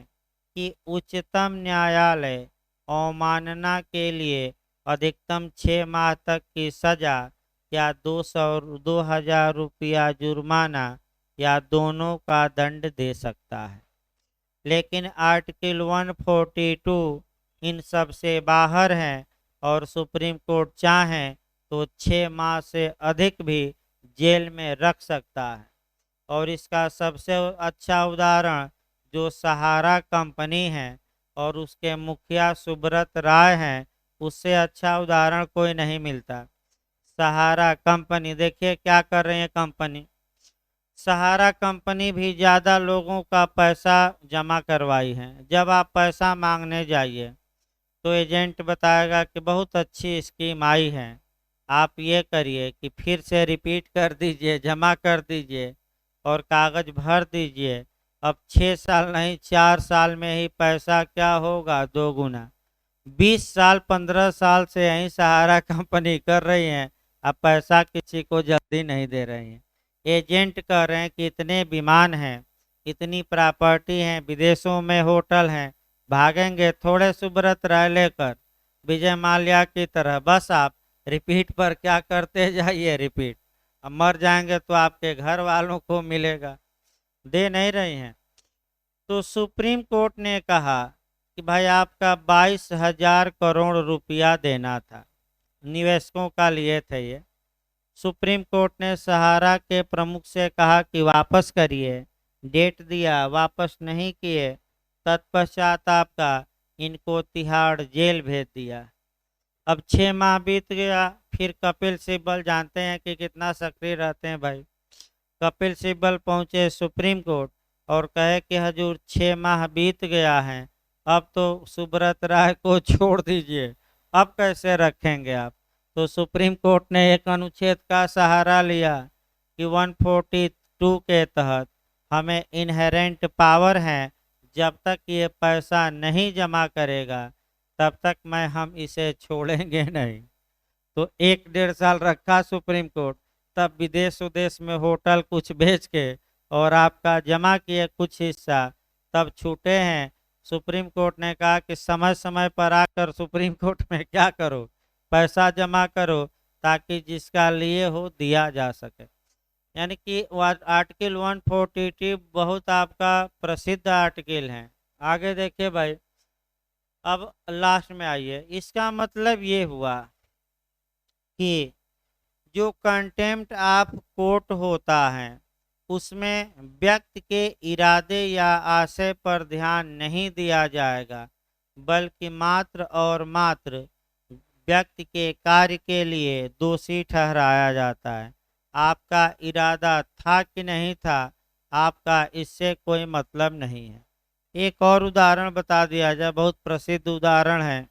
कि उच्चतम न्यायालय अवमानना के लिए अधिकतम 6 माह तक की सजा या 2,000 रुपया जुर्माना या दोनों का दंड दे सकता है। लेकिन आर्टिकल 142 इन सब से बाहर है और सुप्रीम कोर्ट चाहे तो 6 माह से अधिक भी जेल में रख सकता है। और इसका सबसे अच्छा उदाहरण जो सहारा कंपनी है और उसके मुखिया सुब्रत राय हैं, उससे अच्छा उदाहरण कोई नहीं मिलता। सहारा कंपनी देखिए क्या कर रही है कंपनी। सहारा कंपनी भी ज़्यादा लोगों का पैसा जमा करवाई है। जब आप पैसा मांगने जाइए तो एजेंट बताएगा कि बहुत अच्छी स्कीम आई है, आप ये करिए कि फिर से रिपीट कर दीजिए, जमा कर दीजिए और कागज़ भर दीजिए। अब 6 साल नहीं, 4 साल में ही पैसा क्या होगा? 2 गुना। 20 साल 15 साल से यही सहारा कंपनी कर रही है, अब पैसा किसी को जल्दी नहीं दे रही है। एजेंट कह रहे हैं कि इतने विमान हैं, इतनी प्रॉपर्टी हैं, विदेशों में होटल हैं, भागेंगे थोड़े सुब्रत राय लेकर विजय माल्या की तरह, बस आप रिपीट पर क्या करते जाइए, रिपीट। अब मर जाएंगे तो आपके घर वालों को मिलेगा, दे नहीं रही हैं। तो सुप्रीम कोर्ट ने कहा कि भाई आपका 22,000 करोड़ रुपया देना था, निवेशकों का लिए थे ये। सुप्रीम कोर्ट ने सहारा के प्रमुख से कहा कि वापस करिए, डेट दिया, वापस नहीं किए। तत्पश्चात आपका इनको तिहाड़ जेल भेज दिया। अब 6 माह बीत गया, फिर कपिल सिब्बल जानते हैं कि कितना सक्रिय रहते हैं भाई। कपिल सिब्बल पहुंचे सुप्रीम कोर्ट और कहे कि हजूर 6 माह बीत गया है, अब तो सुब्रत राय को छोड़ दीजिए, अब कैसे रखेंगे आप। तो सुप्रीम कोर्ट ने एक अनुच्छेद का सहारा लिया कि 142 के तहत हमें इनहेरेंट पावर है, जब तक ये पैसा नहीं जमा करेगा तब तक हम इसे छोड़ेंगे नहीं। तो 1 डेढ़ साल रखा सुप्रीम कोर्ट, तब विदेश उदेश में होटल कुछ बेच के और आपका जमा किए कुछ हिस्सा, तब छूटे हैं। सुप्रीम कोर्ट ने कहा कि समय समय पर आकर सुप्रीम कोर्ट में क्या करो, पैसा जमा करो, ताकि जिसका लिए हो दिया जा सके। यानी कि आर्टिकल 142 बहुत आपका प्रसिद्ध आर्टिकल है। आगे देखिए भाई, अब लास्ट में आइए, इसका मतलब ये हुआ कि जो कंटेम्प्ट ऑफ कोर्ट होता है उसमें व्यक्ति के इरादे या आशय पर ध्यान नहीं दिया जाएगा, बल्कि मात्र और मात्र व्यक्ति के कार्य के लिए दोषी ठहराया जाता है। आपका इरादा था कि नहीं था, आपका इससे कोई मतलब नहीं है। एक और उदाहरण बता दिया जाए, बहुत प्रसिद्ध उदाहरण है।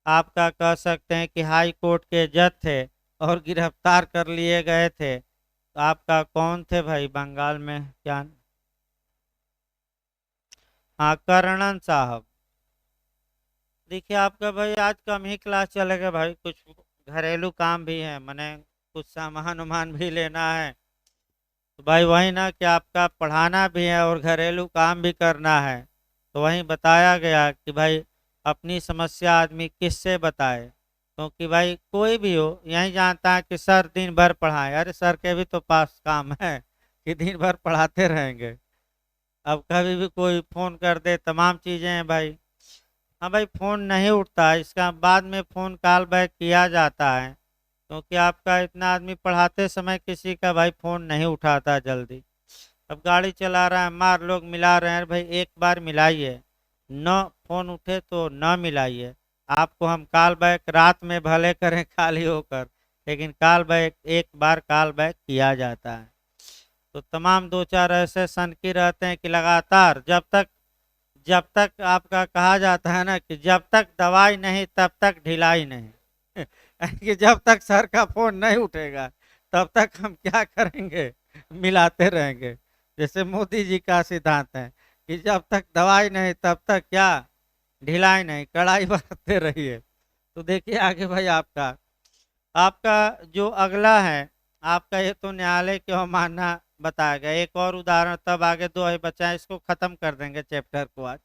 आपका कह सकते हैं कि हाई कोर्ट के जज थे और गिरफ्तार कर लिए गए थे, तो आपका कौन थे भाई बंगाल में, क्या? हाँ, कर्णन साहब। देखिए आपका भाई आज कम ही क्लास चलेगा भाई, कुछ घरेलू काम भी है, मैंने कुछ सामान उमान भी लेना है। तो भाई वही ना कि आपका पढ़ाना भी है और घरेलू काम भी करना है। तो वहीं बताया गया कि भाई अपनी समस्या आदमी किससे बताए, क्योंकि भाई कोई भी हो यही जानता है कि सर दिन भर पढ़ाएं, अरे सर के भी तो पास काम है कि दिन भर पढ़ाते रहेंगे। अब कभी भी कोई फ़ोन कर दे, तमाम चीज़ें हैं भाई। हाँ भाई, फ़ोन नहीं उठता, इसका बाद में फ़ोन कॉल बैक किया जाता है, क्योंकि आपका इतना आदमी पढ़ाते समय किसी का भाई फ़ोन नहीं उठाता जल्दी। अब गाड़ी चला रहा है, मार लोग मिला रहे हैं, भाई एक बार मिलाइए, न फ़ोन उठे तो न मिलाइए। आपको हम कॉल बैक रात में भले करें खाली होकर, लेकिन कॉल बैक एक बार कॉल बैक किया जाता है। तो तमाम दो चार ऐसे सनकी रहते हैं कि लगातार जब तक आपका कहा जाता है ना कि जब तक दवाई नहीं तब तक ढिलाई नहीं कि जब तक सर का फोन नहीं उठेगा तब तक हम क्या करेंगे, मिलाते रहेंगे। जैसे मोदी जी का सिद्धांत है कि जब तक दवाई नहीं तब तक क्या, ढिलाई नहीं, कड़ाई बरतते रहिए। तो देखिए आगे भाई, आपका आपका जो अगला है, आपका ये तो न्यायालय की अवमानना बताया गया। एक और उदाहरण, तब आगे दो ही बचा है, इसको खत्म कर देंगे चैप्टर को। आज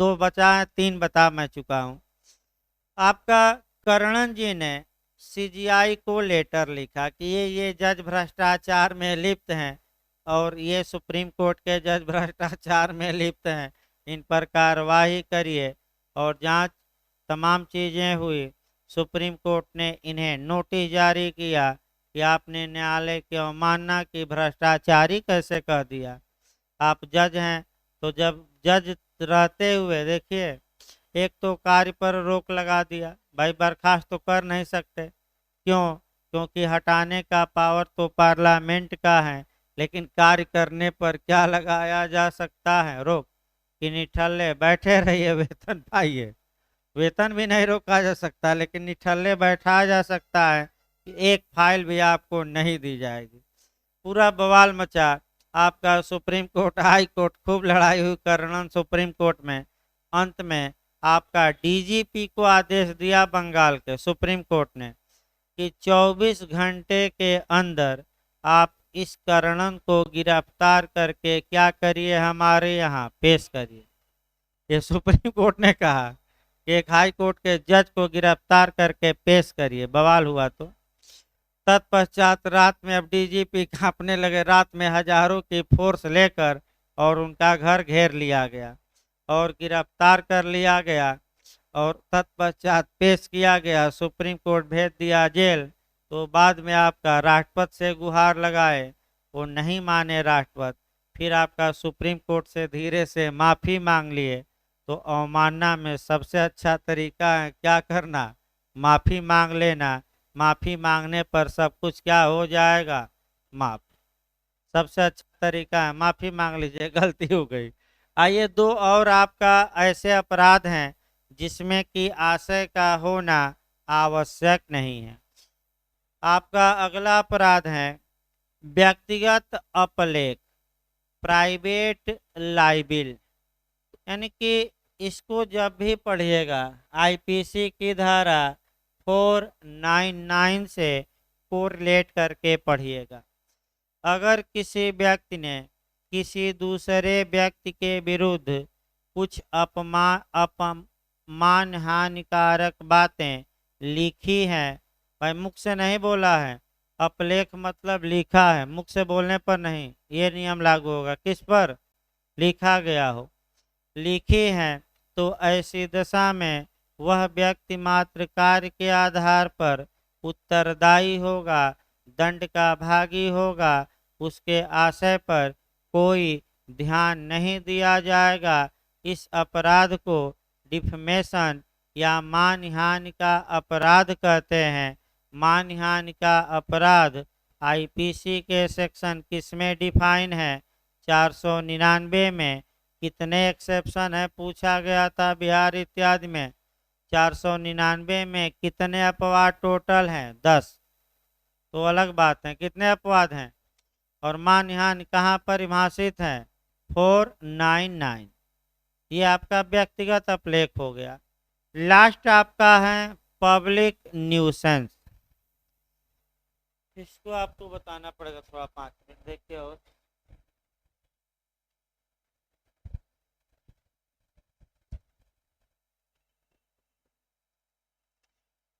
दो बचा है, 3 बता मैं चुका हूँ। आपका कर्णन जी ने सीजीआई को लेटर लिखा कि ये जज भ्रष्टाचार में लिप्त हैं और ये सुप्रीम कोर्ट के जज भ्रष्टाचार में लिप्त हैं, इन पर कार्रवाई करिए। और जांच तमाम चीज़ें हुई, सुप्रीम कोर्ट ने इन्हें नोटिस जारी किया कि आपने न्यायालय की अवमानना की, भ्रष्टाचारी कैसे कह दिया। आप जज हैं, तो जब जज रहते हुए देखिए, एक तो कार्य पर रोक लगा दिया, भाई बर्खास्त तो कर नहीं सकते, क्यों? क्योंकि हटाने का पावर तो पार्लियामेंट का है, लेकिन कार्य करने पर क्या लगाया जा सकता है, रोक, कि निठल्ले बैठे रहिए, वेतन पाइए। वेतन भी नहीं रोका जा सकता, लेकिन निठल्ले बैठाया जा सकता है कि एक फाइल भी आपको नहीं दी जाएगी। पूरा बवाल मचा। आपका सुप्रीम कोर्ट, हाई कोर्ट, खूब लड़ाई हुई कर्णन सुप्रीम कोर्ट में। अंत में आपका डीजीपी को आदेश दिया बंगाल के सुप्रीम कोर्ट ने कि 24 घंटे के अंदर आप इस कर्णन को गिरफ्तार करके क्या करिए, हमारे यहाँ पेश करिए। ये सुप्रीम कोर्ट ने कहा कि एक हाई कोर्ट के जज को गिरफ्तार करके पेश करिए। बवाल हुआ। तो तत्पश्चात रात में अब डीजीपी कांपने लगे, रात में हजारों की फोर्स लेकर और उनका घर घेर लिया गया और गिरफ्तार कर लिया गया और तत्पश्चात पेश किया गया, सुप्रीम कोर्ट भेज दिया जेल। तो बाद में आपका राष्ट्रपति से गुहार लगाए, वो नहीं माने राष्ट्रपति, फिर आपका सुप्रीम कोर्ट से धीरे से माफ़ी मांग लिए तो अवमानना में सबसे अच्छा तरीका है क्या करना, माफ़ी मांग लेना। माफ़ी मांगने पर सब कुछ क्या हो जाएगा, माफ। सबसे अच्छा तरीका है माफ़ी मांग लीजिए, गलती हो गई। आइए, दो और आपका ऐसे अपराध हैं जिसमें कि आशय का होना आवश्यक नहीं है। आपका अगला अपराध है व्यक्तिगत अपलेख, प्राइवेट लाइबिल। यानी कि इसको जब भी पढ़िएगा आईपीसी की धारा 499 से कोरिलेट करके पढ़िएगा। अगर किसी व्यक्ति ने किसी दूसरे व्यक्ति के विरुद्ध कुछ अपमान हानिकारक बातें लिखी हैं, भाई मुख से नहीं बोला है, अपलेख मतलब लिखा है, मुख से बोलने पर नहीं, ये नियम लागू होगा। किस पर लिखा गया हो, लिखी हैं, तो ऐसी दशा में वह व्यक्ति मात्र कार्य के आधार पर उत्तरदायी होगा, दंड का भागी होगा। उसके आशय पर कोई ध्यान नहीं दिया जाएगा। इस अपराध को डिफमेशन या मानहानि का अपराध कहते हैं। मानहानि का अपराध आईपीसी के सेक्शन किसमें डिफाइन है, 499 में। कितने एक्सेप्शन है पूछा गया था बिहार इत्यादि में, 499 में कितने अपवाद टोटल हैं, 10। तो अलग बात है कितने अपवाद हैं। और मानहानि कहाँ परिभाषित है, 499। ये आपका व्यक्तिगत अपलेख हो गया। लास्ट आपका है पब्लिक न्यूसेंस। इसको आपको बताना पड़ेगा थोड़ा, 5 मिनट देखिए। और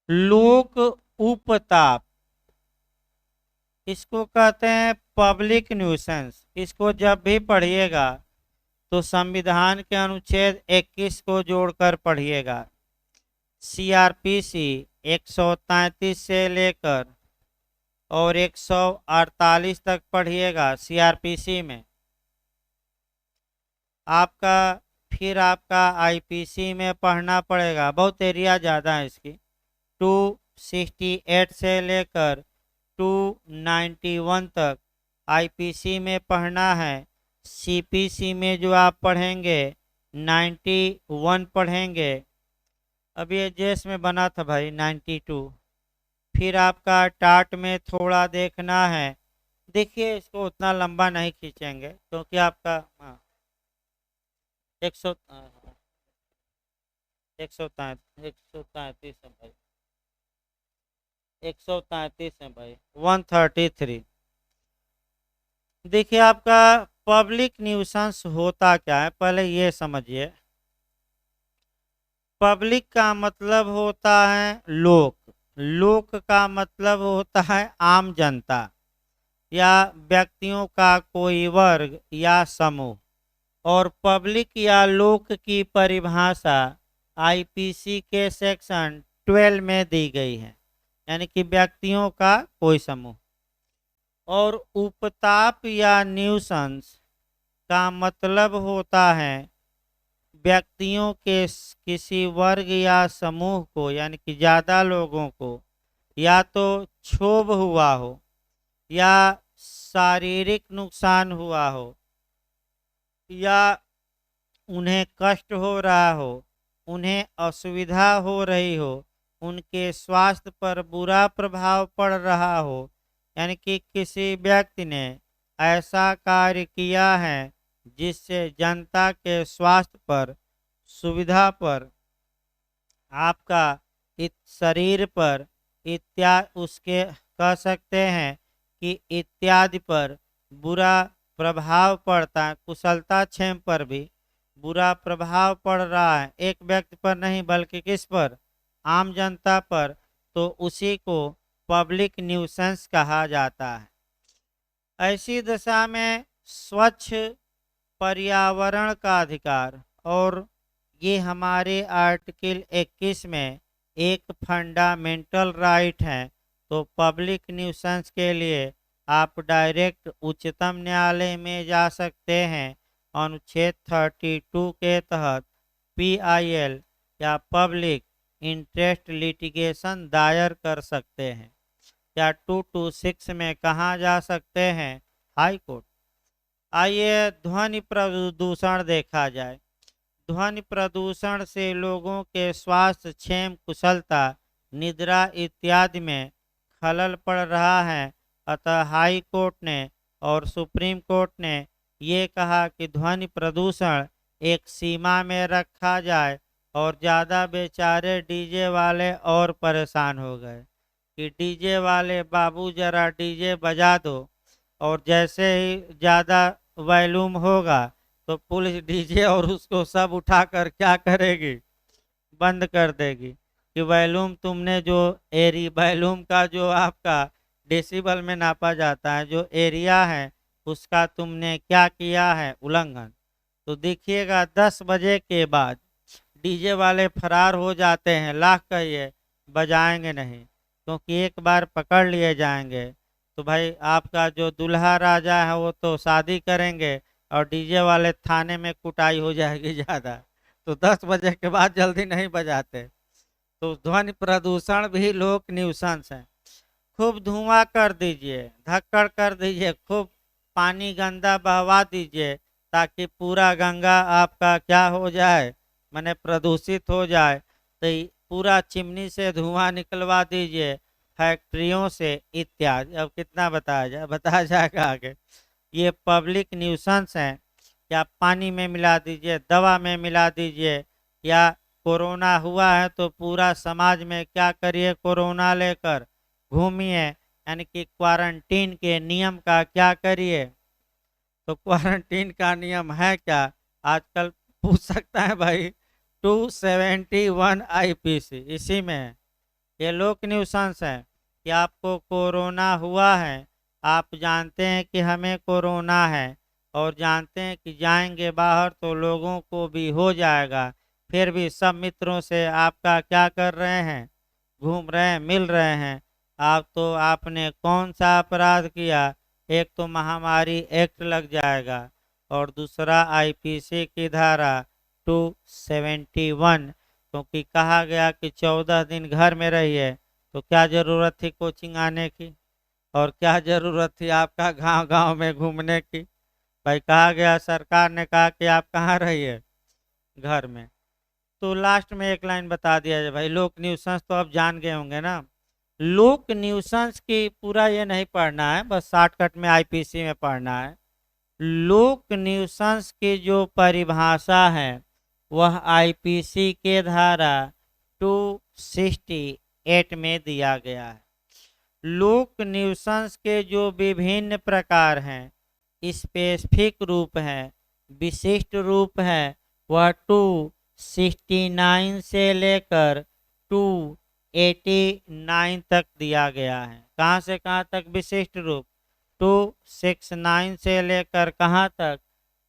लोक उपताप, इसको कहते हैं पब्लिक न्यूसेंस। इसको जब भी पढ़िएगा तो संविधान के अनुच्छेद 21 को जोड़कर पढ़िएगा। सीआरपीसी 133 से लेकर और 148 तक पढ़िएगा सीआरपीसी में आपका। फिर आपका आईपीसी में पढ़ना पड़ेगा, बहुत एरिया ज़्यादा है इसकी। 268 से लेकर 291 तक आईपीसी में पढ़ना है। सीपीसी में जो आप पढ़ेंगे 91 पढ़ेंगे। अब ये जेस में बना था भाई 92। फिर आपका टाट में थोड़ा देखना है। देखिए इसको उतना लंबा नहीं खींचेंगे क्योंकि आपका 133 है भाई, 133 है भाई, 133। देखिए आपका पब्लिक न्यूसेंस होता क्या है, पहले ये समझिए। पब्लिक का मतलब होता है लोक, लोक का मतलब होता है आम जनता या व्यक्तियों का कोई वर्ग या समूह। और पब्लिक या लोक की परिभाषा आईपीसी के सेक्शन 12 में दी गई है, यानी कि व्यक्तियों का कोई समूह। और उपताप या न्यूसेंस का मतलब होता है व्यक्तियों के किसी वर्ग या समूह को, यानी कि ज़्यादा लोगों को या तो क्षोभ हुआ हो या शारीरिक नुकसान हुआ हो या उन्हें कष्ट हो रहा हो, उन्हें असुविधा हो रही हो, उनके स्वास्थ्य पर बुरा प्रभाव पड़ रहा हो, यानी कि किसी व्यक्ति ने ऐसा कार्य किया है जिससे जनता के स्वास्थ्य पर, सुविधा पर, आपका शरीर पर इत्यादि, उसके कह सकते हैं कि इत्यादि पर बुरा प्रभाव पड़ता है, कुशलता क्षेम पर भी बुरा प्रभाव पड़ रहा है, एक व्यक्ति पर नहीं बल्कि किस पर, आम जनता पर, तो उसी को पब्लिक न्यूसेंस कहा जाता है। ऐसी दशा में स्वच्छ पर्यावरण का अधिकार, और ये हमारे आर्टिकल 21 में एक फंडामेंटल राइट है। तो पब्लिक न्यूसेंस के लिए आप डायरेक्ट उच्चतम न्यायालय में जा सकते हैं अनुच्छेद 32 के तहत। PIL या पब्लिक इंटरेस्ट लिटिगेशन दायर कर सकते हैं। या 226 में कहाँ जा सकते हैं? High court. आइए ध्वनि प्रदूषण देखा जाए। ध्वनि प्रदूषण से लोगों के स्वास्थ्य, क्षेम कुशलता, निद्रा इत्यादि में खलल पड़ रहा है। अतः हाई कोर्ट ने और सुप्रीम कोर्ट ने ये कहा कि ध्वनि प्रदूषण एक सीमा में रखा जाए और ज़्यादा बेचारे डीजे वाले और परेशान हो गए कि डीजे वाले बाबू जरा डीजे बजा दो, और जैसे ही ज़्यादा वॉल्यूम होगा तो पुलिस डीजे और उसको सब उठाकर क्या करेगी? बंद कर देगी कि वॉल्यूम तुमने जो वॉल्यूम का जो आपका डेसिबल में नापा जाता है जो एरिया है उसका तुमने क्या किया है? उल्लंघन। तो देखिएगा 10 बजे के बाद डीजे वाले फरार हो जाते हैं, लाख कहिए बजाएंगे नहीं, क्योंकि एक बार पकड़ लिए जाएंगे तो भाई आपका जो दूल्हा राजा है वो तो शादी करेंगे और डीजे वाले थाने में कुटाई हो जाएगी ज़्यादा। तो 10 बजे के बाद जल्दी नहीं बजाते। तो ध्वनि प्रदूषण भी लोक न्यूसेंस है। खूब धुआं कर दीजिए, धक्कड़ कर दीजिए, खूब पानी गंदा बहवा दीजिए ताकि पूरा गंगा आपका क्या हो जाए, माने प्रदूषित हो जाए। तो पूरा चिमनी से धुआं निकलवा दीजिए, फैक्ट्रियों से इत्यादि। अब कितना बताया जाएगा आगे। ये पब्लिक न्यूसेंस हैं। या पानी में मिला दीजिए, दवा में मिला दीजिए, या कोरोना हुआ है तो पूरा समाज में क्या करिए, कोरोना लेकर घूमिए, यानी कि क्वारंटीन के नियम का क्या करिए। तो क्वारंटीन का नियम है क्या? आजकल पूछ सकता है भाई, 271 IPC इसी में है। ये लोक न्यूसेंस है कि आपको कोरोना हुआ है, आप जानते हैं कि हमें कोरोना है और जानते हैं कि जाएंगे बाहर तो लोगों को भी हो जाएगा, फिर भी सब मित्रों से आपका क्या कर रहे हैं? घूम रहे हैं, मिल रहे हैं। आप तो आपने कौन सा अपराध किया? एक तो महामारी एक्ट लग जाएगा और दूसरा IPC की धारा 271, क्योंकि कहा गया कि 14 दिन घर में रहिए। तो क्या ज़रूरत थी कोचिंग आने की, और क्या ज़रूरत थी आपका गांव गांव में घूमने की? भाई कहा गया, सरकार ने कहा कि आप कहाँ रहिए? घर में। तो लास्ट में एक लाइन बता दिया जाए भाई, लोक न्यूसेंस तो आप जान गए होंगे ना। लोक न्यूसेंस की पूरा ये नहीं पढ़ना है, बस शॉर्टकट में IPC में पढ़ना है। लोक न्यूसेंस की जो परिभाषा है वह IPC के धारा 268 में दिया गया है। लोक न्यूसेंस के जो विभिन्न प्रकार हैं, स्पेसिफिक रूप है, विशिष्ट रूप है, वह 269 से लेकर 289 तक दिया गया है। कहाँ से कहाँ तक विशिष्ट रूप? 269 से लेकर कहाँ तक?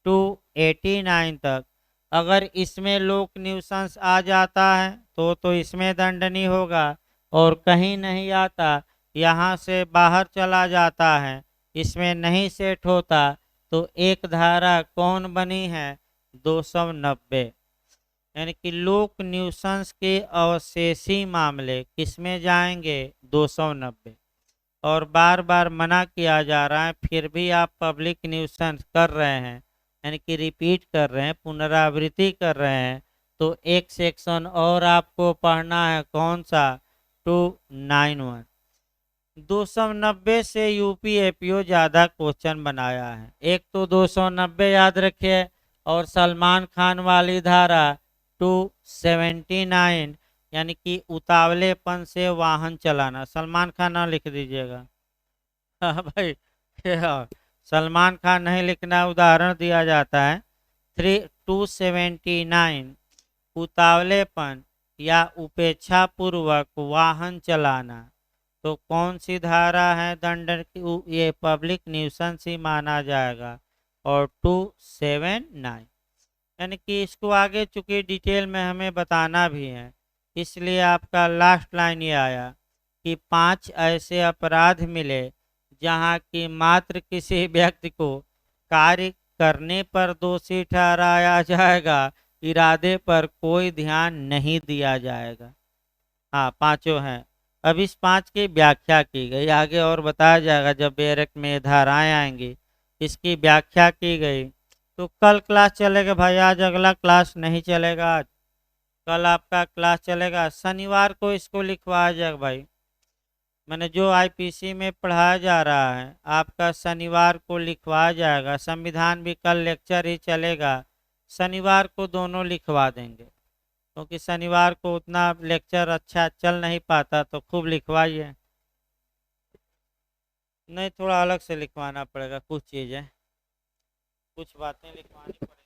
289 तक। अगर इसमें लोक न्यूसेंस आ जाता है तो इसमें दंडनीय होगा, और कहीं नहीं आता, यहाँ से बाहर चला जाता है, इसमें नहीं सेट होता, तो एक धारा कौन बनी है? 290। यानी कि लोक न्यूसेंस के अवशेषी मामले किसमें जाएंगे? 290। और बार बार मना किया जा रहा है, फिर भी आप पब्लिक न्यूसेंस कर रहे हैं, यानी कि रिपीट कर रहे हैं, पुनरावृत्ति कर रहे हैं, तो एक सेक्शन और आपको पढ़ना है। कौन सा? 291। 290 से UPAPO ज़्यादा क्वेश्चन बनाया है। एक तो 290 याद रखिए, और सलमान खान वाली धारा 279, यानी कि उतावलेपन से वाहन चलाना। सलमान खान ना लिख दीजिएगा। हाँ भाई, हाँ, सलमान खान नहीं लिखना, उदाहरण दिया जाता है। 279 उतावलेपन या उपेक्षापूर्वक वाहन चलाना। तो कौन सी धारा है दंड की? ये पब्लिक न्यूसेंस ही माना जाएगा। और 279, यानी कि इसको आगे चूंकि डिटेल में हमें बताना भी है, इसलिए आपका लास्ट लाइन ये आया कि 5 ऐसे अपराध मिले जहां की मात्र किसी व्यक्ति को कार्य करने पर दोषी ठहराया जाएगा इरादे पर कोई ध्यान नहीं दिया जाएगा। हाँ, पांचों हैं। अब इस पांच की व्याख्या की गई, आगे और बताया जाएगा जब बेरक में धाराएं आएंगी, इसकी व्याख्या की गई। तो कल क्लास चलेगा भाई, आज अगला क्लास नहीं चलेगा। आज कल आपका क्लास चलेगा, शनिवार को इसको लिखवाया जाएगा भाई। मैंने जो आईपीसी में पढ़ाया जा रहा है आपका शनिवार को लिखवाया जाएगा। संविधान भी कल लेक्चर ही चलेगा, शनिवार को दोनों लिखवा देंगे, क्योंकि शनिवार को उतना लेक्चर अच्छा चल नहीं पाता, तो खूब लिखवाइए। नहीं, थोड़ा अलग से लिखवाना पड़ेगा, कुछ चीज़ें कुछ बातें लिखवानी पड़ेगी।